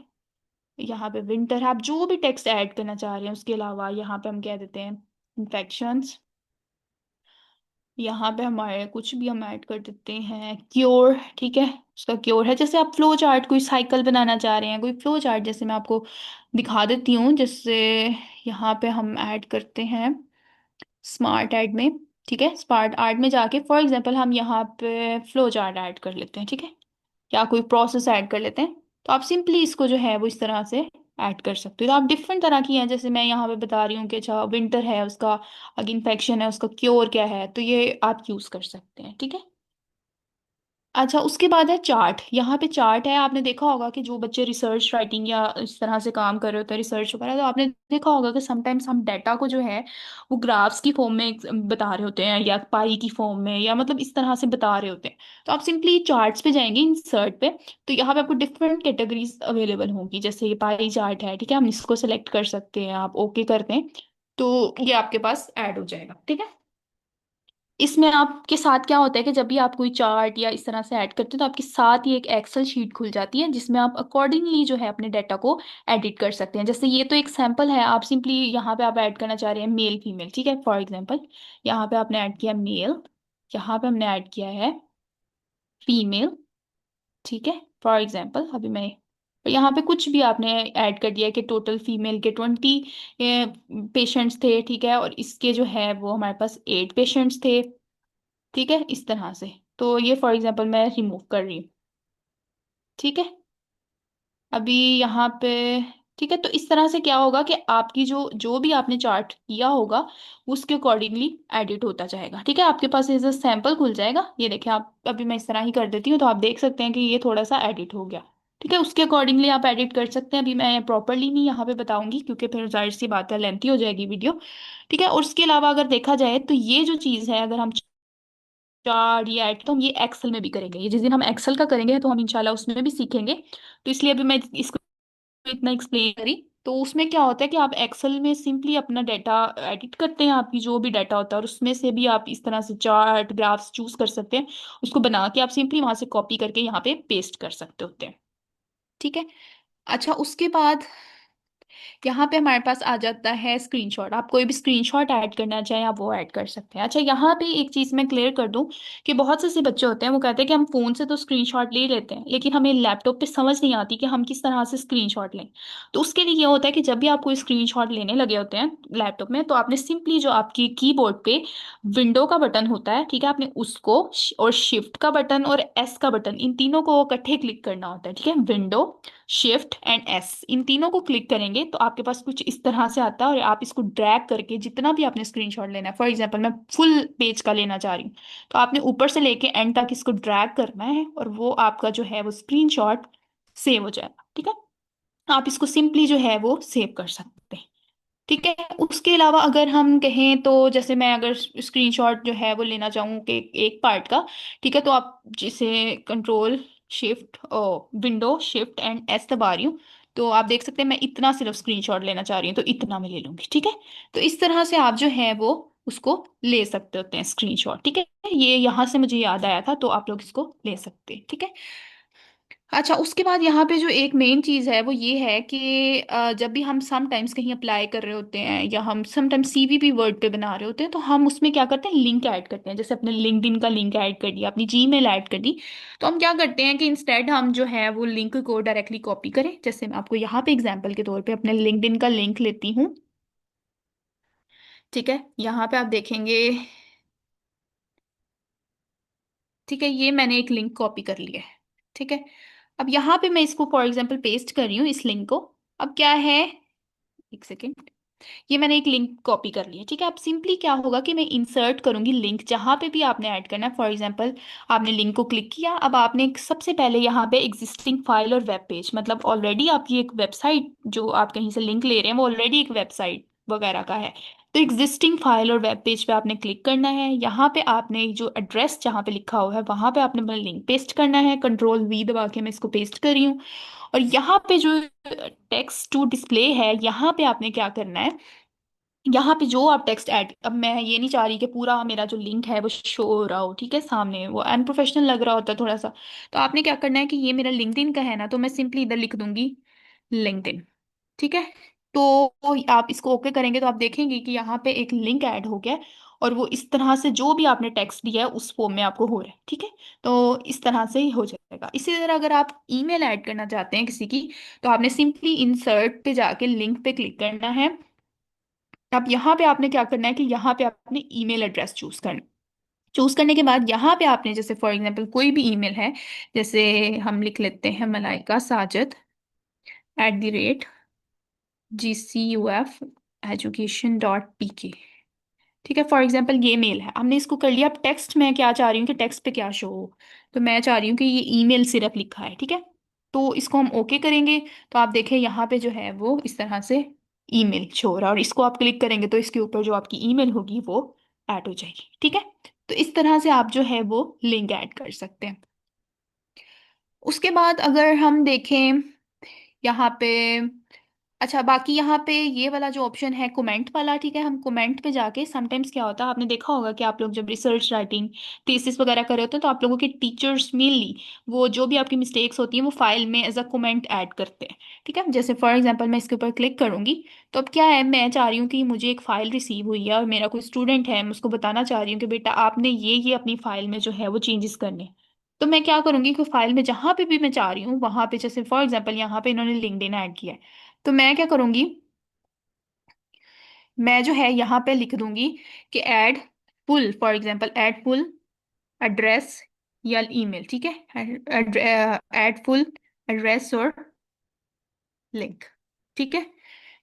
यहाँ पे विंटर है, आप जो भी टेक्स्ट ऐड करना चाह रहे हैं। उसके अलावा यहाँ पे हम कह देते हैं इन्फेक्शंस, यहाँ पे हमारे कुछ भी हम ऐड कर देते हैं क्योर, ठीक है, उसका क्योर है। जैसे आप फ्लो चार्ट कोई साइकिल बनाना चाह रहे हैं, कोई फ्लो चार्ट, जैसे मैं आपको दिखा देती हूँ। जैसे यहाँ पे हम ऐड करते हैं स्मार्ट ऐड में, ठीक है, स्मार्ट आर्ट में जाके फॉर एग्जांपल हम यहाँ पे फ्लो चार्ट ऐड कर लेते हैं, ठीक है, या कोई प्रोसेस ऐड कर लेते हैं। तो आप सिंपली इसको जो है वो इस तरह से ऐड कर सकते हो। तो आप डिफरेंट तरह की हैं, जैसे मैं यहाँ पे बता रही हूँ कि अच्छा विंटर है, उसका अगर इन्फेक्शन है, उसका क्योर क्या है, तो ये आप यूज कर सकते हैं, ठीक है। अच्छा, उसके बाद है चार्ट। यहाँ पे चार्ट है, आपने देखा होगा कि जो बच्चे रिसर्च राइटिंग या इस तरह से काम कर रहे होते हैं, रिसर्च वगैरह, तो आपने देखा होगा कि समटाइम्स हम डाटा को जो है वो ग्राफ्स की फॉर्म में बता रहे होते हैं, या पाई की फॉर्म में, या मतलब इस तरह से बता रहे होते हैं। तो आप सिंपली चार्ट्स पे जाएंगे, इंसर्ट पे, तो यहाँ पे आपको डिफरेंट कैटेगरीज अवेलेबल होंगी। जैसे ये पाई चार्ट है, ठीक है, हम इसको सेलेक्ट कर सकते हैं, आप ओके करते हैं तो ये आपके पास ऐड हो जाएगा, ठीक है। इसमें आपके साथ क्या होता है कि जब भी आप कोई चार्ट या इस तरह से ऐड करते हैं, तो आपके साथ ही एक एक्सेल शीट खुल जाती है, जिसमें आप अकॉर्डिंगली जो है अपने डाटा को एडिट कर सकते हैं। जैसे ये तो एक सैंपल है, आप सिंपली यहाँ पे आप ऐड करना चाह रहे हैं मेल फीमेल, ठीक है, फॉर एग्जांपल यहाँ पे आपने ऐड किया मेल, यहाँ पे हमने ऐड किया है फीमेल, ठीक है, फॉर एग्जांपल अभी मैं, यहाँ पे कुछ भी आपने ऐड कर दिया कि टोटल फीमेल के 20 पेशेंट्स थे, ठीक है, और इसके जो है वो हमारे पास 8 पेशेंट्स थे, ठीक है, इस तरह से। तो ये फॉर एग्जांपल मैं रिमूव कर रही हूँ, ठीक है, अभी यहाँ पे, ठीक है। तो इस तरह से क्या होगा कि आपकी जो जो भी आपने चार्ट किया होगा उसके अकॉर्डिंगली एडिट होता जाएगा, ठीक है। आपके पास एज अ सैंपल खुल जाएगा, ये देखिए, आप अभी मैं इस तरह ही कर देती हूँ, तो आप देख सकते हैं कि ये थोड़ा सा एडिट हो गया, ठीक है। उसके अकॉर्डिंगली आप एडिट कर सकते हैं। अभी मैं प्रॉपरली नहीं यहाँ पे बताऊंगी, क्योंकि फिर जाहिर सी बात है लेंथी हो जाएगी वीडियो, ठीक है। और उसके अलावा अगर देखा जाए तो ये जो चीज़ है, अगर हम चार्ट या ऐड, तो हम ये एक्सेल में भी करेंगे। ये जिस दिन हम एक्सेल का करेंगे तो हम इंशाल्लाह उसमें भी सीखेंगे। तो इसलिए अभी मैं इसको इतना एक्सप्लेन करी। तो उसमें क्या होता है कि आप एक्सेल में सिंपली अपना डाटा एडिट करते हैं, आपकी जो भी डाटा होता है, और उसमें से भी आप इस तरह से चार्ट ग्राफ्स चूज कर सकते हैं। उसको बना के आप सिंपली वहां से कॉपी करके यहाँ पे पेस्ट कर सकते होते हैं, ठीक है। अच्छा, उसके बाद यहाँ पे हमारे पास आ जाता है स्क्रीनशॉट। आप कोई भी स्क्रीनशॉट ऐड करना चाहें आप वो ऐड कर सकते हैं। अच्छा, यहाँ पे एक चीज़ मैं क्लियर कर दूं कि बहुत से ऐसे बच्चे होते हैं वो कहते हैं कि हम फ़ोन से तो स्क्रीनशॉट ले लेते हैं, लेकिन हमें लैपटॉप पे समझ नहीं आती कि हम किस तरह से स्क्रीनशॉट लें। तो उसके लिए ये होता है कि जब भी आप कोई स्क्रीनशॉट लेने लगे होते हैं लैपटॉप में, तो आपने सिंपली जो आपकी कीबोर्ड पे विंडो का बटन होता है, ठीक है, आपने उसको और शिफ्ट का बटन और एस का बटन, इन तीनों को इकट्ठे क्लिक करना होता है, ठीक है। विंडो, शिफ्ट एंड एस, इन तीनों को क्लिक करेंगे तो आपके पास कुछ इस तरह से आता है, और आप इसको ड्रैग करके जितना भी आपने स्क्रीनशॉट लेना है, फॉर एग्जांपल मैं फुल पेज का लेना चाह रही हूँ, तो आपने ऊपर से लेके एंड तक इसको ड्रैग करना है, और वो आपका जो है वो स्क्रीनशॉट सेव हो जाएगा, ठीक है। आप इसको सिंपली जो है वो सेव कर सकते हैं, ठीक है। उसके अलावा अगर हम कहें तो, जैसे मैं अगर स्क्रीनशॉट जो है वो लेना चाहूँ कि एक पार्ट का, ठीक है, तो आप जिसे control shift window shift and S दबा रही हूँ, तो आप देख सकते हैं मैं इतना सिर्फ स्क्रीनशॉट लेना चाह रही हूँ, तो इतना मैं ले लूंगी, ठीक है। तो इस तरह से आप जो है वो उसको ले सकते होते हैं स्क्रीनशॉट। ठीक है, ये यहाँ से मुझे याद आया था, तो आप लोग इसको ले सकते हैं। ठीक है। अच्छा, उसके बाद यहाँ पे जो एक मेन चीज़ है वो ये है कि जब भी हम समटाइम्स कहीं अप्लाई कर रहे होते हैं या हम समटाइम्स सीवी भी वर्ड पे बना रहे होते हैं, तो हम उसमें क्या करते हैं, लिंक ऐड करते हैं। जैसे अपने लिंक्डइन का लिंक ऐड कर दिया, अपनी जीमेल ऐड कर दी, तो हम क्या करते हैं कि इंस्टेड हम जो है वो लिंक को डायरेक्टली कॉपी करें। जैसे मैं आपको यहाँ पे एग्जाम्पल के तौर पे अपने लिंक्डइन का लिंक लेती हूँ। ठीक है, यहाँ पे आप देखेंगे। ठीक है, ये मैंने एक लिंक कॉपी कर लिया है। ठीक है, अब यहाँ पे मैं इसको फॉर एग्जाम्पल पेस्ट कर रही हूँ इस लिंक को। अब क्या है, एक सेकेंड, ये मैंने एक लिंक कॉपी कर ली है। ठीक है, अब सिंपली क्या होगा कि मैं इंसर्ट करूंगी लिंक जहां पे भी आपने ऐड करना है। फॉर एग्जांपल आपने लिंक को क्लिक किया, अब आपने सबसे पहले यहाँ पे एग्जिस्टिंग फाइल और वेब पेज, मतलब ऑलरेडी आपकी एक वेबसाइट जो आप कहीं से लिंक ले रहे हैं वो ऑलरेडी एक वेबसाइट वगैरह का है, तो एग्जिस्टिंग फाइल और वेब पेज पे आपने क्लिक करना है। यहाँ पे आपने जो एड्रेस जहाँ पे लिखा हुआ है वहां पे आपने अपना लिंक पेस्ट करना है। कंट्रोल वी दबा के मैं इसको पेस्ट कर रही हूँ। और यहाँ पे जो टेक्स्ट टू डिस्प्ले है, यहाँ पे आपने क्या करना है, यहाँ पे जो आप टेक्स्ट ऐड, अब मैं ये नहीं चाह रही कि पूरा मेरा जो लिंक है वो शो हो रहा हो, ठीक है, सामने वो अनप्रोफेशनल लग रहा होता है थोड़ा सा। तो आपने क्या करना है कि ये मेरा लिंक्डइन का है ना, तो मैं सिंपली इधर लिख दूंगी लिंक्डइन। ठीक है, तो आप इसको ओके करेंगे तो आप देखेंगे कि यहाँ पे एक लिंक ऐड हो गया है, और वो इस तरह से जो भी आपने टेक्स्ट दिया है उस फॉर्म में आपको हो रहा है। ठीक है, तो इस तरह से ही हो जाएगा। इसी तरह अगर आप ईमेल ऐड करना चाहते हैं किसी की, तो आपने सिंपली इंसर्ट पे जाके लिंक पे क्लिक करना है। अब यहाँ पे आपने क्या करना है कि यहाँ पे आपने ईमेल एड्रेस चूज करना। चूज करने के बाद यहाँ पे आपने जैसे फॉर एग्जांपल कोई भी ईमेल है, जैसे हम लिख लेते हैं मलाइका साजिद @GCUF education.pk। ठीक है, फॉर एग्जाम्पल ये मेल है, हमने इसको कर लिया। अब टेक्स्ट मैं क्या चाह रही हूँ कि टेक्स्ट पे क्या शो हो, तो मैं चाह रही हूँ कि ये ईमेल सिर्फ लिखा है। ठीक है, तो इसको हम ओके करेंगे। तो आप देखें यहाँ पे जो है वो इस तरह से ईमेल शो हो रहा है, और इसको आप क्लिक करेंगे तो इसके ऊपर जो आपकी ईमेल होगी वो ऐड हो जाएगी। ठीक है, तो इस तरह से आप जो है वो लिंक ऐड कर सकते हैं। उसके बाद अगर हम देखें यहाँ पे, अच्छा बाकी यहाँ पे ये वाला जो ऑप्शन है कमेंट वाला, ठीक है, हम कमेंट पे जाके समटाइम्स क्या होता है, आपने देखा होगा कि आप लोग जब रिसर्च राइटिंग थीसिस वगैरह कर रहे होते हैं तो आप लोगों के टीचर्स मेनली वो जो भी आपकी मिस्टेक्स होती हैं वो फाइल में एज अ कमेंट ऐड करते हैं। ठीक है, जैसे फॉर एग्जांपल मैं इसके ऊपर क्लिक करूंगी, तो अब क्या है, मैं चाह रही हूँ कि मुझे एक फाइल रिसीव हुई है और मेरा कोई स्टूडेंट है, मैं उसको बताना चाह रही हूँ कि बेटा आपने ये अपनी फाइल में जो है वो चेंजेस करने हैं। तो मैं क्या करूंगी कि फाइल में जहां पे भी मैं चाह रही हूँ वहां पे, जैसे फॉर एग्जांपल यहाँ पे इन्होंने लिंक्डइन ऐड किया है, तो मैं क्या करूंगी, मैं जो है यहाँ पे लिख दूंगी कि add full, for example add full address या ईमेल। ठीक है, ऐड फुल एड्रेस और लिंक। ठीक है,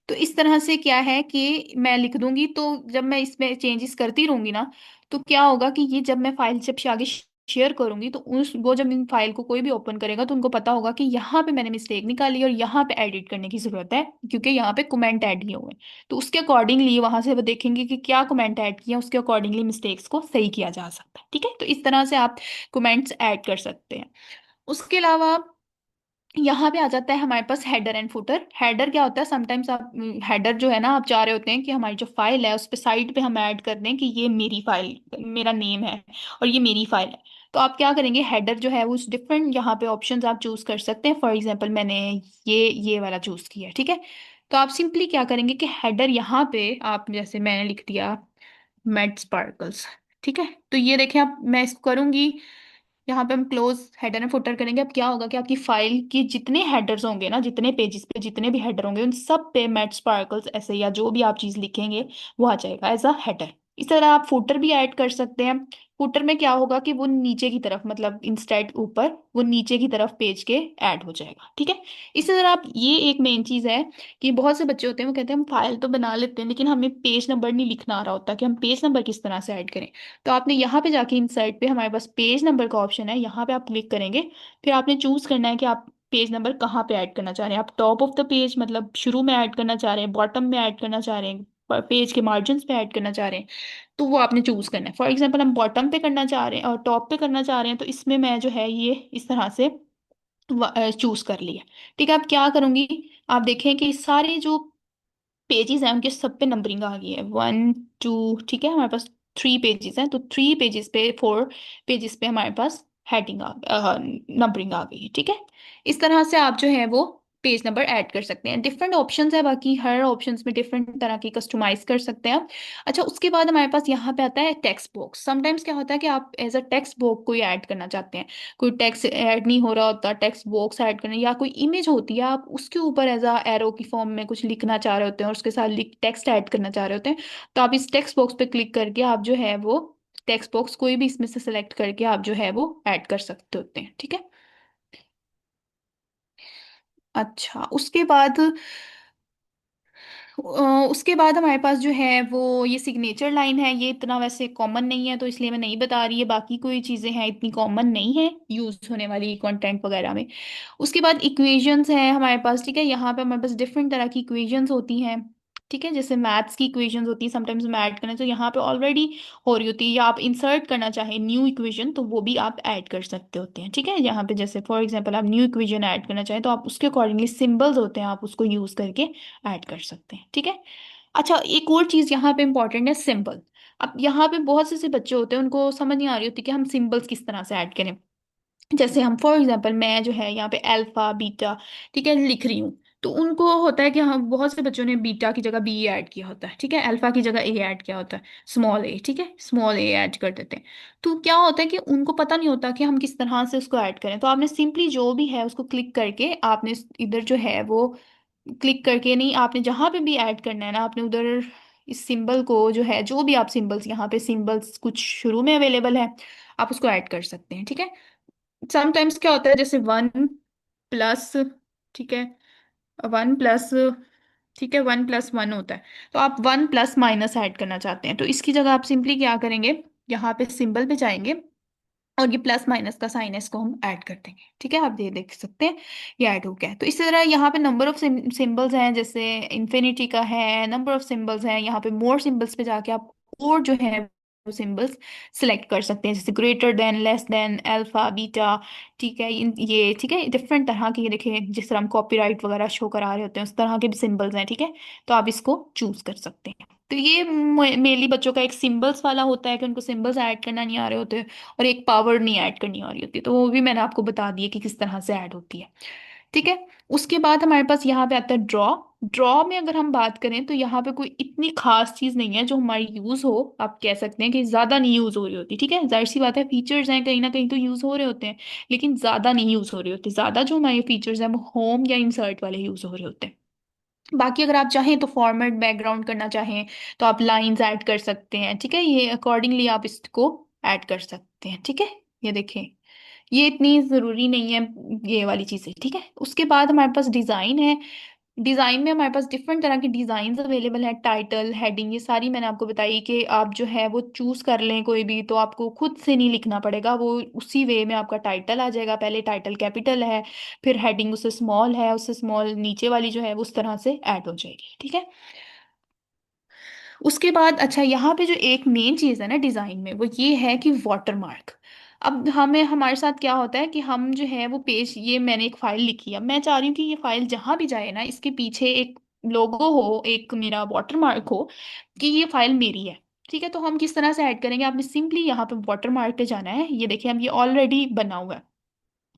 तो इस तरह से क्या है कि मैं लिख दूंगी, तो जब मैं इसमें चेंजेस करती रहूंगी ना, तो क्या होगा कि ये जब मैं फाइल जब से आगे शेयर करूंगी तो उस वो जब इन फाइल को कोई भी ओपन करेगा तो उनको पता होगा कि यहाँ पे मैंने मिस्टेक निकाली और यहाँ पे एडिट करने की जरूरत है, क्योंकि यहाँ पे कमेंट ऐड किए हुए हैं। तो उसके अकॉर्डिंगली वहां से वो देखेंगे कि क्या कमेंट ऐड किया, उसके अकॉर्डिंगली मिस्टेक्स को सही किया जा सकता है। ठीक है, तो इस तरह से आप कमेंट्स ऐड कर सकते हैं। उसके अलावा यहाँ पे आ जाता है हमारे पास हेडर एंड फुटर। हेडर क्या होता है, समटाइम्स आप हेडर जो है ना, आप चाह रहे होते हैं कि हमारी जो फाइल है उस पे साइड पे हम ऐड कर दें कि ये मेरी फाइल, मेरा नेम है और ये मेरी फाइल है। तो आप क्या करेंगे, हेडर जो है वो डिफरेंट यहाँ पे ऑप्शंस आप चूज कर सकते हैं। फॉर एग्जांपल मैंने ये वाला चूज किया है। ठीक है, तो आप सिंपली क्या करेंगे कि हेडर यहाँ पे आप, जैसे मैंने लिख दिया मेड स्पार्कल्स। ठीक है, तो ये देखें, आप मैं इसको करूंगी, यहाँ पे हम क्लोज हेडर एंड फुटर करेंगे। अब क्या होगा कि आपकी फाइल के जितने हेडर्स होंगे ना, जितने पेजेस पे जितने भी हेडर होंगे उन सब पे मैट स्पार्कल्स ऐसे या जो भी आप चीज लिखेंगे वो आ जाएगा एज अ हेडर। इस तरह आप फुटर भी ऐड कर सकते हैं। फुटर में क्या होगा कि वो नीचे की तरफ, मतलब इंस्टेड ऊपर, वो नीचे की तरफ पेज के ऐड हो जाएगा। ठीक है, इसी तरह आप, ये एक मेन चीज है कि बहुत से बच्चे होते हैं वो कहते हैं हम फाइल तो बना लेते हैं लेकिन हमें पेज नंबर नहीं लिखना आ रहा होता कि हम पेज नंबर किस तरह से ऐड करें। तो आपने यहाँ पे जाके इंसर्ट पे हमारे पास पेज नंबर का ऑप्शन है, यहाँ पे आप क्लिक करेंगे। फिर आपने चूज करना है कि आप पेज नंबर कहाँ पे ऐड करना चाह रहे हैं। आप टॉप ऑफ द पेज मतलब शुरू में ऐड करना चाह रहे हैं, बॉटम में ऐड करना चाह रहे हैं, पेज के मार्जिन पे ऐड करना चाह रहे हैं, तो वो आपने चूज करना है। फॉर एग्जाम्पल हम बॉटम पे करना चाह रहे हैं और टॉप पे करना चाह रहे हैं, तो इसमें मैं जो है ये इस तरह से चूज कर लिया। ठीक है, अब क्या करूंगी, आप देखें कि सारे जो पेजेस हैं उनके सब पे नंबरिंग आ गई है, 1 2, ठीक है, हमारे पास 3 पेजेस हैं, तो 3 पेजेस पे, 4 पेजेस पे हमारे पास हेडिंग नंबरिंग आ गई है, ठीक है। इस तरह से आप जो है वो पेज नंबर ऐड कर सकते हैं। डिफरेंट ऑप्शंस है, बाकी हर ऑप्शंस में डिफरेंट तरह की कस्टमाइज कर सकते हैं आप। अच्छा, उसके बाद हमारे पास यहाँ पे आता है टेक्स्ट बॉक्स। समटाइम्स क्या होता है कि आप एज अ टेक्स्ट बॉक्स कोई ऐड करना चाहते हैं, कोई टेक्स्ट ऐड नहीं हो रहा होता, टेक्स्ट बॉक्स ऐड करना, या कोई इमेज होती है आप उसके ऊपर एज अ एरो की फॉर्म में कुछ लिखना चाह रहे होते हैं और उसके साथ टेक्स्ट ऐड करना चाह रहे होते हैं, तो आप इस टेक्स्ट बॉक्स पे क्लिक करके आप जो है वो टेक्स्ट बॉक्स कोई भी इसमें से सिलेक्ट करके आप जो है वो ऐड कर सकते होते हैं, ठीक है। अच्छा, उसके बाद हमारे पास जो है वो ये सिग्नेचर लाइन है। ये इतना वैसे कॉमन नहीं है तो इसलिए मैं नहीं बता रही है, बाकी कोई चीज़ें हैं इतनी कॉमन नहीं है यूज होने वाली कंटेंट वगैरह में। उसके बाद इक्वेशंस हैं हमारे पास, ठीक है। यहाँ पे हमारे पास डिफरेंट तरह की इक्वेशंस होती हैं, ठीक है। जैसे मैथ्स की इक्वेशंस होती हैं, समटाइम्स हम ऐड करना तो यहाँ पे ऑलरेडी हो रही होती है, या आप इंसर्ट करना चाहें न्यू इक्वेशन तो वो भी आप ऐड कर सकते होते हैं, ठीक है। यहाँ पे जैसे फॉर एग्जांपल आप न्यू इक्वेशन ऐड करना चाहें तो आप उसके अकॉर्डिंगली सिंबल्स होते हैं, आप उसको यूज करके ऐड कर सकते हैं, ठीक है। अच्छा, एक और चीज यहाँ पे इंपॉर्टेंट है, सिंबल। अब यहाँ पे बहुत से बच्चे होते हैं उनको समझ नहीं आ रही होती कि हम सिंबल्स किस तरह से ऐड करें। जैसे हम फॉर एग्जांपल मैं जो है यहाँ पे अल्फा बीटा, ठीक है, लिख रही हूँ, तो उनको होता है कि हम बहुत से बच्चों ने बीटा की जगह बी ऐड किया होता है, ठीक है, अल्फा की जगह ए ऐड किया होता है, स्मॉल ए, ठीक है, स्मॉल ए ऐड कर देते हैं। तो क्या होता है कि उनको पता नहीं होता कि हम किस तरह से उसको ऐड करें। तो आपने सिंपली जो भी है उसको क्लिक करके आपने इधर जो है वो क्लिक करके, नहीं, आपने जहां पे भी ऐड करना है ना, आपने उधर इस सिंबल को जो है, जो भी आप सिंबल्स, यहाँ पे सिंबल्स कुछ शुरू में अवेलेबल है, आप उसको ऐड कर सकते हैं, ठीक है। समटाइम्स क्या होता है, जैसे 1+, ठीक है, 1+, ठीक है, 1+1 होता है, तो आप 1+ माइनस ऐड करना चाहते हैं, तो इसकी जगह आप सिंपली क्या करेंगे, यहाँ पे सिंबल पे जाएंगे और ये प्लस माइनस का साइन है, इसको हम ऐड कर देंगे, ठीक है। आप ये देख सकते हैं ये ऐड हो गया है। तो इसी तरह यहाँ पे नंबर ऑफ सिंबल्स हैं, जैसे इन्फिनिटी का है, नंबर ऑफ सिंबल्स हैं, यहाँ पे मोर सिंबल्स पे जाके आप और जो है वो सिंबल्स सिलेक्ट कर सकते हैं, जैसे greater than, less than, alpha beta, ठीक है। ये ठीक है, डिफरेंट तरह के, ये देखिए जिस तरह हम कॉपीराइट वगैरह शो करा रहे होते हैं उस तरह के भी सिंबल्स हैं, ठीक है। तो आप इसको चूज कर सकते हैं। तो ये मेनली बच्चों का एक सिंबल्स वाला होता है कि उनको सिंबल्स ऐड करना नहीं आ रहे होते, और एक पावर नहीं ऐड करनी आ रही होती, तो वो भी मैंने आपको बता दिया कि किस तरह से ऐड होती है, ठीक है। उसके बाद हमारे पास यहाँ पे आता है ड्रॉ। ड्रॉ में अगर हम बात करें तो यहाँ पे कोई इतनी खास चीज नहीं है जो हमारी यूज हो, आप कह सकते हैं कि ज्यादा नहीं यूज हो रही होती, ठीक है। जाहिर सी बात है, फीचर्स हैं कहीं ना कहीं तो यूज हो रहे होते हैं, लेकिन ज्यादा नहीं यूज हो रही होती। ज्यादा जो हमारे फीचर्स हैं वो होम या इंसर्ट वाले यूज हो रहे होते हैं। बाकी अगर आप चाहें तो फॉर्मेट बैकग्राउंड करना चाहें तो आप लाइंस ऐड कर सकते हैं, ठीक है। ये अकॉर्डिंगली आप इसको ऐड कर सकते हैं, ठीक है। ये देखें, ये इतनी ज़रूरी नहीं है ये वाली चीज़ें, ठीक है। उसके बाद हमारे पास डिज़ाइन है। डिज़ाइन में हमारे पास डिफरेंट तरह की डिज़ाइन अवेलेबल है, टाइटल, हेडिंग, ये सारी मैंने आपको बताई कि आप जो है वो चूज़ कर लें कोई भी, तो आपको खुद से नहीं लिखना पड़ेगा, वो उसी वे में आपका टाइटल आ जाएगा। पहले टाइटल कैपिटल है, फिर हेडिंग उससे स्मॉल है, उससे स्मॉल नीचे वाली जो है वो उस तरह से ऐड हो जाएगी, ठीक है। उसके बाद अच्छा, यहाँ पे जो एक मेन चीज़ है ना डिज़ाइन में, वो ये है कि वाटरमार्क। अब हमें, हमारे साथ क्या होता है कि हम जो है वो पेज, ये मैंने एक फाइल लिखी है, मैं चाह रही हूँ कि ये फाइल जहाँ भी जाए ना इसके पीछे एक लोगो हो, एक मेरा वाटरमार्क हो कि ये फाइल मेरी है, ठीक है। तो हम किस तरह से ऐड करेंगे, आपने सिंपली यहाँ पे वाटरमार्क पे जाना है। ये देखिए, अब ये ऑलरेडी बना हुआ है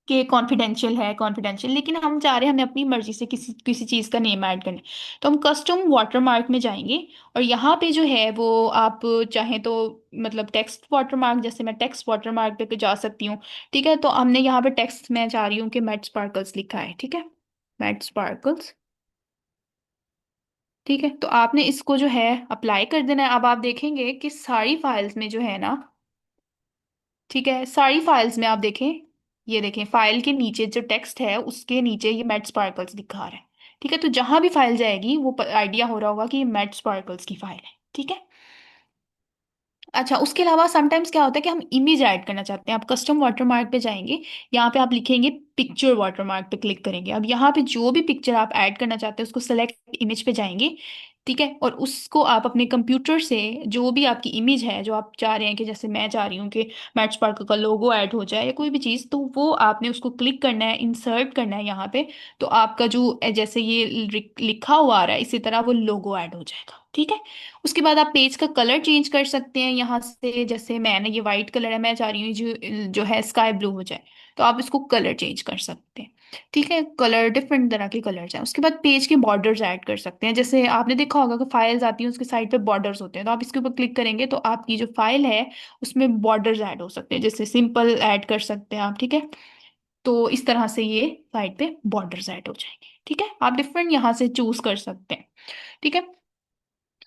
कि कॉन्फिडेंशियल है, कॉन्फिडेंशियल, लेकिन हम चाह रहे हैं हमें अपनी मर्जी से किसी किसी चीज़ का नेम ऐड करना है, तो हम कस्टम वाटरमार्क में जाएंगे और यहाँ पे जो है वो आप चाहें तो मतलब टेक्स्ट वाटरमार्क, जैसे मैं टेक्स्ट वाटरमार्क पे जा सकती हूँ, ठीक है। तो हमने यहाँ पे टेक्स्ट, मैं चाह रही हूँ कि मैट स्पार्कल्स लिखा है, ठीक है, मैट स्पार्कल्स, ठीक है। तो आपने इसको जो है अप्लाई कर देना है। अब आप देखेंगे कि सारी फाइल्स में जो है ना, ठीक है, सारी फाइल्स में आप देखें, ये देखें फाइल के नीचे जो टेक्स्ट है उसके नीचे ये मैट स्पार्कल्स दिखा रहा है, ठीक है। तो जहां भी फाइल जाएगी वो आइडिया हो रहा होगा कि ये मैट स्पार्कल्स की फाइल है, ठीक है। अच्छा, उसके अलावा समटाइम्स क्या होता है कि हम इमेज ऐड करना चाहते हैं, आप कस्टम वाटरमार्क पे जाएंगे, यहाँ पे आप लिखेंगे पिक्चर, वाटरमार्क पे क्लिक करेंगे। अब यहाँ पे जो भी पिक्चर आप ऐड करना चाहते हैं उसको सेलेक्ट इमेज पे जाएंगे, ठीक है, और उसको आप अपने कंप्यूटर से जो भी आपकी इमेज है जो आप चाह रहे हैं, कि जैसे मैं चाह रही हूँ कि मैट स्पार्क का लोगो ऐड हो जाए या कोई भी चीज़, तो वो आपने उसको क्लिक करना है, इंसर्ट करना है यहाँ पे। तो आपका जो जैसे ये लिखा हुआ आ रहा है इसी तरह वो लोगो ऐड हो जाएगा। ठीक है, उसके बाद आप पेज का कलर चेंज कर सकते हैं यहाँ से। जैसे मैंने ये वाइट कलर है, मैं चाह रही हूँ जो जो है स्काई ब्लू हो जाए, तो आप इसको कलर चेंज कर सकते हैं। ठीक है, कलर डिफरेंट तरह के कलर्स हैं। उसके बाद पेज के बॉर्डर्स ऐड कर सकते हैं। जैसे आपने देखा होगा कि फाइल्स आती हैं उसके साइड पे बॉर्डर्स होते हैं, तो आप इसके ऊपर क्लिक करेंगे तो आपकी जो फाइल है उसमें बॉर्डर्स ऐड हो सकते हैं। जैसे सिंपल ऐड कर सकते हैं आप। ठीक है, तो इस तरह से ये साइड पे बॉर्डर्स ऐड हो जाएंगे। ठीक है, आप डिफरेंट यहाँ से चूज कर सकते हैं। ठीक है,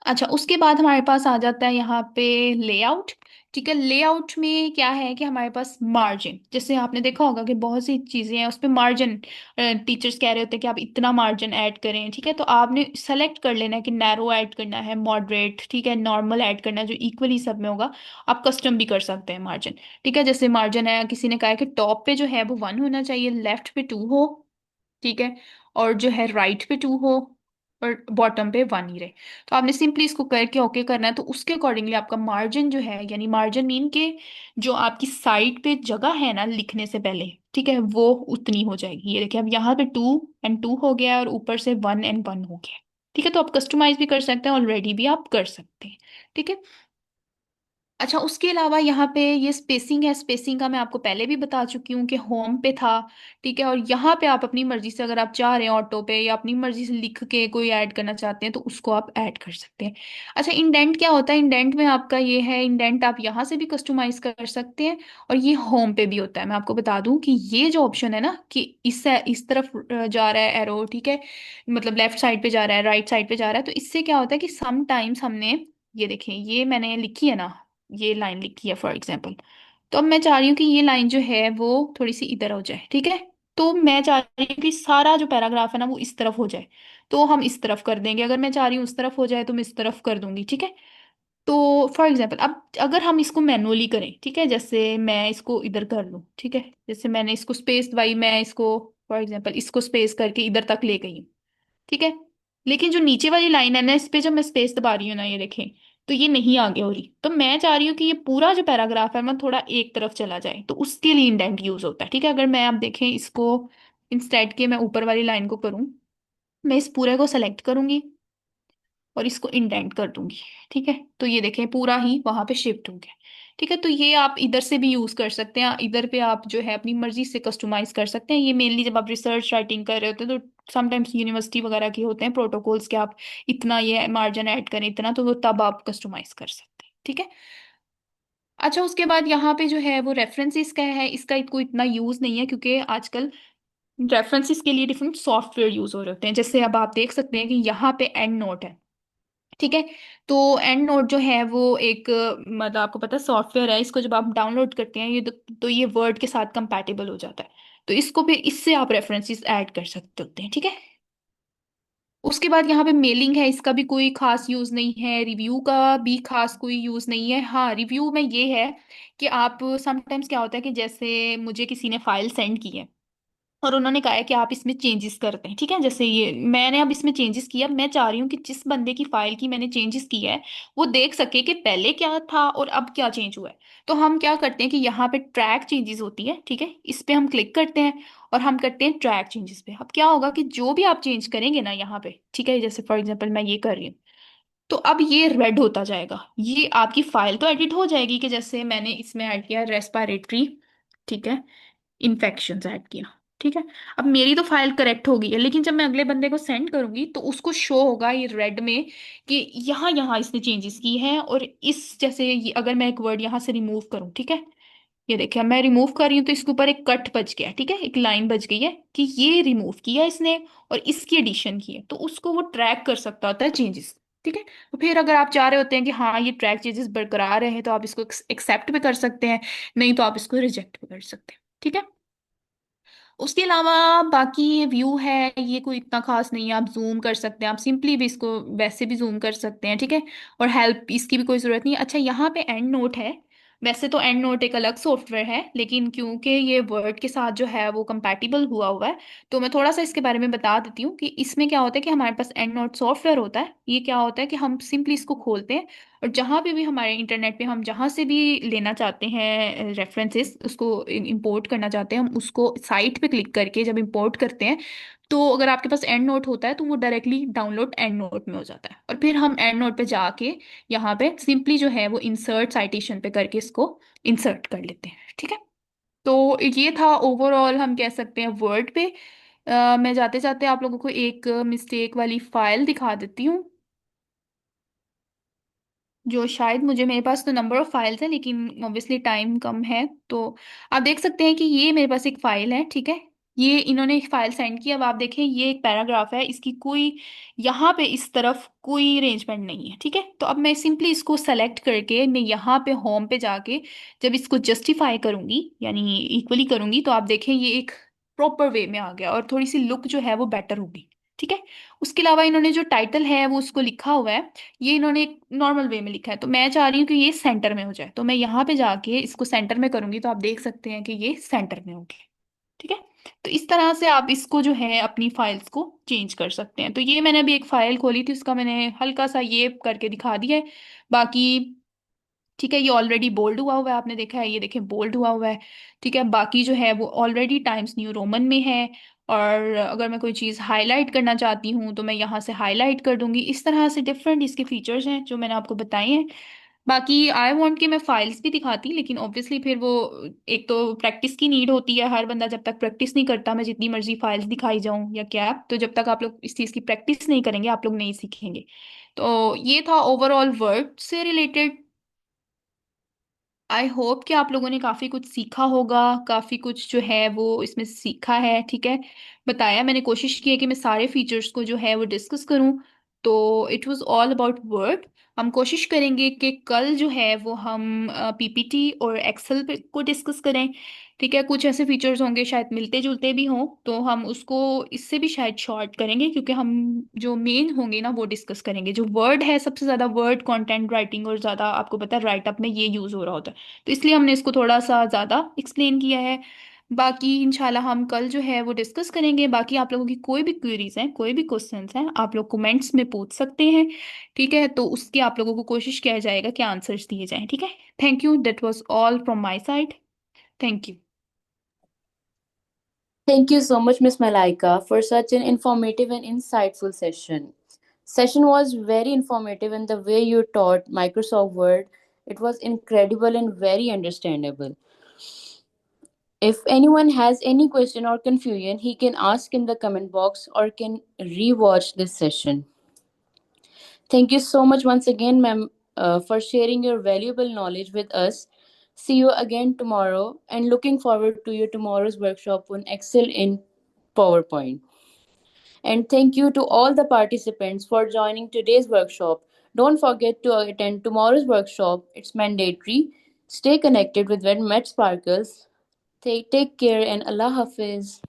अच्छा उसके बाद हमारे पास आ जाता है यहाँ पे लेआउट। ठीक है, लेआउट में क्या है कि हमारे पास मार्जिन, जैसे आपने देखा होगा कि बहुत सी चीजें हैं उस पे मार्जिन, टीचर्स कह रहे होते हैं कि आप इतना मार्जिन ऐड करें। ठीक है, तो आपने सेलेक्ट कर लेना है कि नैरो ऐड करना है, मॉडरेट, ठीक है, नॉर्मल ऐड करना है, जो इक्वली सब में होगा। आप कस्टम भी कर सकते हैं मार्जिन। ठीक है, जैसे मार्जिन है, किसी ने कहा है कि टॉप पे जो है वो 1 होना चाहिए, लेफ्ट पे 2 हो। ठीक है, और जो है राइट पे 2 हो, और बॉटम पे 1 ही रहे। तो आपने सिंपली इसको करके ओके करना है, तो उसके अकॉर्डिंगली आपका मार्जिन जो है, यानी मार्जिन मीन के जो आपकी साइड पे जगह है ना लिखने से पहले, ठीक है, वो उतनी हो जाएगी। ये देखिए अब यहाँ पे 2 और 2 हो गया और ऊपर से 1 और 1 हो गया। ठीक है, तो आप कस्टमाइज भी कर सकते हैं, ऑलरेडी भी आप कर सकते हैं। ठीक है, अच्छा उसके अलावा यहाँ पे ये स्पेसिंग है, स्पेसिंग का मैं आपको पहले भी बता चुकी हूँ कि होम पे था। ठीक है, और यहाँ पे आप अपनी मर्जी से अगर आप चाह रहे हैं ऑटो पे या अपनी मर्जी से लिख के कोई ऐड करना चाहते हैं तो उसको आप ऐड कर सकते हैं। अच्छा इंडेंट क्या होता है, इंडेंट में आपका ये है, इंडेंट आप यहाँ से भी कस्टमाइज कर सकते हैं और ये होम पे भी होता है। मैं आपको बता दूं कि ये जो ऑप्शन है ना कि इस तरफ जा रहा है एरो, ठीक है, मतलब लेफ्ट साइड पे जा रहा है, राइट साइड पे जा रहा है, तो इससे क्या होता है कि समटाइम्स हमने, ये देखें ये मैंने लिखी है ना, ये लाइन लिखी है फॉर एग्जाम्पल, तो अब मैं चाह रही हूँ कि ये लाइन जो है वो थोड़ी सी इधर हो जाए। ठीक है, तो मैं चाह रही हूँ कि सारा जो पैराग्राफ है ना वो इस तरफ हो जाए, तो हम इस तरफ कर देंगे। अगर मैं चाह रही हूँ उस तरफ हो जाए तो मैं इस तरफ कर दूंगी। ठीक है, तो फॉर एग्जाम्पल अब अगर हम इसको मैनुअली करें, ठीक है, जैसे मैं इसको इधर कर लूँ, ठीक है, जैसे मैंने इसको स्पेस दवाई, मैं इसको फॉर एग्जाम्पल इसको स्पेस करके इधर तक ले गई हूँ। ठीक है, लेकिन जो नीचे वाली लाइन है ना इस पे जब मैं स्पेस दबा रही हूँ ना, ये देखें, तो ये नहीं आगे हो रही। तो मैं चाह रही हूँ कि ये पूरा जो पैराग्राफ है मैं थोड़ा एक तरफ चला जाए, तो उसके लिए इंडेंट यूज होता है। ठीक है, अगर मैं आप देखें इसको इंस्टेड के मैं ऊपर वाली लाइन को करूँ, मैं इस पूरे को सेलेक्ट करूंगी और इसको इंडेंट कर दूंगी। ठीक है, तो ये देखें पूरा ही वहां पे शिफ्ट हो गया। ठीक है, तो ये आप इधर से भी यूज कर सकते हैं, इधर पे आप जो है अपनी मर्जी से कस्टमाइज कर सकते हैं। ये मेनली जब आप रिसर्च राइटिंग कर रहे होते हैं तो समटाइम्स यूनिवर्सिटी वगैरह के होते हैं प्रोटोकॉल्स के, आप इतना ये मार्जिन ऐड करें इतना, तो वो तब आप कस्टमाइज कर सकते हैं। ठीक है, अच्छा उसके बाद यहाँ पे जो है वो रेफरेंसेस का है, इसका कोई इतना यूज नहीं है क्योंकि आजकल रेफरेंसेस के लिए डिफरेंट सॉफ्टवेयर यूज हो रहे होते हैं। जैसे अब आप देख सकते हैं कि यहाँ पे एंड नोट है। ठीक है, तो एंड नोट जो है वो एक मतलब आपको पता है सॉफ्टवेयर है, इसको जब आप डाउनलोड करते हैं ये तो ये वर्ड के साथ कंपैटिबल हो जाता है। तो इसको फिर इससे आप रेफरेंसेस ऐड कर सकते होते हैं। ठीक है, उसके बाद यहाँ पे मेलिंग है, इसका भी कोई खास यूज नहीं है, रिव्यू का भी खास कोई यूज नहीं है। हाँ रिव्यू में ये है कि आप समटाइम्स क्या होता है कि जैसे मुझे किसी ने फाइल सेंड की है और उन्होंने कहा है कि आप इसमें चेंजेस करते हैं। ठीक है, जैसे ये मैंने अब इसमें चेंजेस किया, मैं चाह रही हूँ कि जिस बंदे की फाइल की मैंने चेंजेस किया है वो देख सके कि पहले क्या था और अब क्या चेंज हुआ है। तो हम क्या करते हैं कि यहाँ पे ट्रैक चेंजेस होती है, ठीक है, इस पे हम क्लिक करते हैं और हम करते हैं ट्रैक चेंजेस पे। अब क्या होगा कि जो भी आप चेंज करेंगे ना यहाँ पे, ठीक है, जैसे फॉर एग्जाम्पल मैं ये कर रही हूँ, तो अब ये रेड होता जाएगा, ये आपकी फाइल तो एडिट हो जाएगी कि जैसे मैंने इसमें ऐड किया रेस्पिरेटरी, ठीक है, इन्फेक्शंस ऐड किया। ठीक है, अब मेरी तो फाइल करेक्ट हो गई है, लेकिन जब मैं अगले बंदे को सेंड करूंगी तो उसको शो होगा ये रेड में कि यहाँ यहाँ इसने चेंजेस की हैं। और इस जैसे अगर मैं एक वर्ड यहाँ से रिमूव करूँ, ठीक है, ये देखिए मैं रिमूव कर रही हूँ तो इसके ऊपर एक कट बच गया। ठीक है, एक लाइन बच गई है कि ये रिमूव किया इसने और इसकी एडिशन की है, तो उसको वो ट्रैक कर सकता होता है चेंजेस। ठीक है, तो फिर अगर आप चाह रहे होते हैं कि हाँ ये ट्रैक चेंजेस बरकरार रहे तो आप इसको एक्सेप्ट भी कर सकते हैं, नहीं तो आप इसको रिजेक्ट भी कर सकते हैं। ठीक है, उसके अलावा बाकी ये व्यू है, ये कोई इतना खास नहीं है, आप जूम कर सकते हैं, आप सिंपली भी इसको वैसे भी जूम कर सकते हैं। ठीक है, और हेल्प इसकी भी कोई ज़रूरत नहीं है। अच्छा यहाँ पे एंड नोट है, वैसे तो एंड नोट एक अलग सॉफ्टवेयर है, लेकिन क्योंकि ये वर्ड के साथ जो है वो कंपैटिबल हुआ हुआ है, तो मैं थोड़ा सा इसके बारे में बता देती हूँ कि इसमें क्या होता है कि हमारे पास एंड नोट सॉफ्टवेयर होता है। ये क्या होता है कि हम सिंपली इसको खोलते हैं, और जहाँ पे भी हमारे इंटरनेट पे हम जहाँ से भी लेना चाहते हैं रेफरेंसेस, उसको इंपोर्ट करना चाहते हैं, हम उसको साइट पे क्लिक करके जब इंपोर्ट करते हैं, तो अगर आपके पास एंड नोट होता है तो वो डायरेक्टली डाउनलोड एंड नोट में हो जाता है, और फिर हम एंड नोट पे जाके यहाँ पे सिंपली जो है वो इंसर्ट साइटेशन पे करके इसको इंसर्ट कर लेते हैं। ठीक है, तो ये था ओवरऑल, हम कह सकते हैं वर्ड पे। मैं जाते जाते आप लोगों को एक मिस्टेक वाली फाइल दिखा देती हूँ, जो शायद मुझे, मेरे पास तो नंबर ऑफ फाइल्स है लेकिन ऑब्वियसली टाइम कम है, तो आप देख सकते हैं कि ये मेरे पास एक फाइल है। ठीक है, ये इन्होंने एक फाइल सेंड की। अब आप देखें ये एक पैराग्राफ है, इसकी कोई यहाँ पे इस तरफ कोई अरेंजमेंट नहीं है। ठीक है, तो अब मैं सिंपली इसको सेलेक्ट करके मैं यहाँ पे होम पे जाके जब इसको जस्टिफाई करूंगी यानी इक्वली करूंगी, तो आप देखें ये एक प्रॉपर वे में आ गया और थोड़ी सी लुक जो है वो बेटर होगी। ठीक है, उसके अलावा इन्होंने जो टाइटल है वो उसको लिखा हुआ है, ये इन्होंने एक नॉर्मल वे में लिखा है, तो मैं चाह रही हूँ कि ये सेंटर में हो जाए, तो मैं यहाँ पे जाके इसको सेंटर में करूंगी, तो आप देख सकते हैं कि ये सेंटर में होगी। ठीक है, तो इस तरह से आप इसको जो है अपनी फाइल्स को चेंज कर सकते हैं। तो ये मैंने अभी एक फाइल खोली थी, उसका मैंने हल्का सा ये करके दिखा दिया है। बाकी ठीक है, ये ऑलरेडी बोल्ड हुआ हुआ है, आपने देखा है, ये देखें बोल्ड हुआ हुआ है। ठीक है, बाकी जो है वो ऑलरेडी टाइम्स न्यू रोमन में है, और अगर मैं कोई चीज़ हाईलाइट करना चाहती हूँ तो मैं यहाँ से हाईलाइट कर दूंगी। इस तरह से डिफरेंट इसके फीचर्स हैं जो मैंने आपको बताए हैं। बाकी आई वांट कि मैं फाइल्स भी दिखाती, लेकिन ऑब्वियसली फिर वो एक तो प्रैक्टिस की नीड होती है, हर बंदा जब तक प्रैक्टिस नहीं करता, मैं जितनी मर्जी फाइल्स दिखाई जाऊं या क्या, तो जब तक आप लोग इस चीज़ की प्रैक्टिस नहीं करेंगे आप लोग नहीं सीखेंगे। तो ये था ओवरऑल वर्ड से रिलेटेड। आई होप कि आप लोगों ने काफ़ी कुछ सीखा होगा, काफ़ी कुछ जो है वो इसमें सीखा है। ठीक है, बताया, मैंने कोशिश की है कि मैं सारे फीचर्स को जो है वो डिस्कस करूं। तो it was all about word. हम कोशिश करेंगे कि कल जो है वो हम पीपीटी और एक्सेल पे को डिस्कस करें। ठीक है, कुछ ऐसे फीचर्स होंगे शायद मिलते जुलते भी हों, तो हम उसको इससे भी शायद शॉर्ट करेंगे, क्योंकि हम जो मेन होंगे ना वो डिस्कस करेंगे। जो वर्ड है, सबसे ज़्यादा वर्ड कंटेंट राइटिंग और ज़्यादा आपको पता है राइटअप में ये यूज़ हो रहा होता है, तो इसलिए हमने इसको थोड़ा सा ज़्यादा एक्सप्लेन किया है। बाकी इंशाल्लाह हम कल जो है वो डिस्कस करेंगे। बाकी आप लोगों की कोई भी क्वेरीज हैं, कोई भी क्वेश्चंस हैं, आप लोग कमेंट्स में पूछ सकते हैं। ठीक है, तो उसकी आप लोगों को कोशिश किया जाएगा कि आंसर्स दिए जाएं। ठीक है, thank you, that was all from my side. Thank you. Thank you so much, Miss Malaika, for such an informative and insightful session. Session was very informative, and the way you taught Microsoft Word, it was incredible and very understandable. If anyone has any question or confusion, he can ask in the comment box or can rewatch this session. Thank you so much once again, ma'am, for sharing your valuable knowledge with us. See you again tomorrow and looking forward to your tomorrow's workshop on Excel in PowerPoint. And thank you to all the participants for joining today's workshop. Don't forget to attend tomorrow's workshop, it's mandatory. Stay connected with When Met Sparkles. Take care and Allah Hafiz.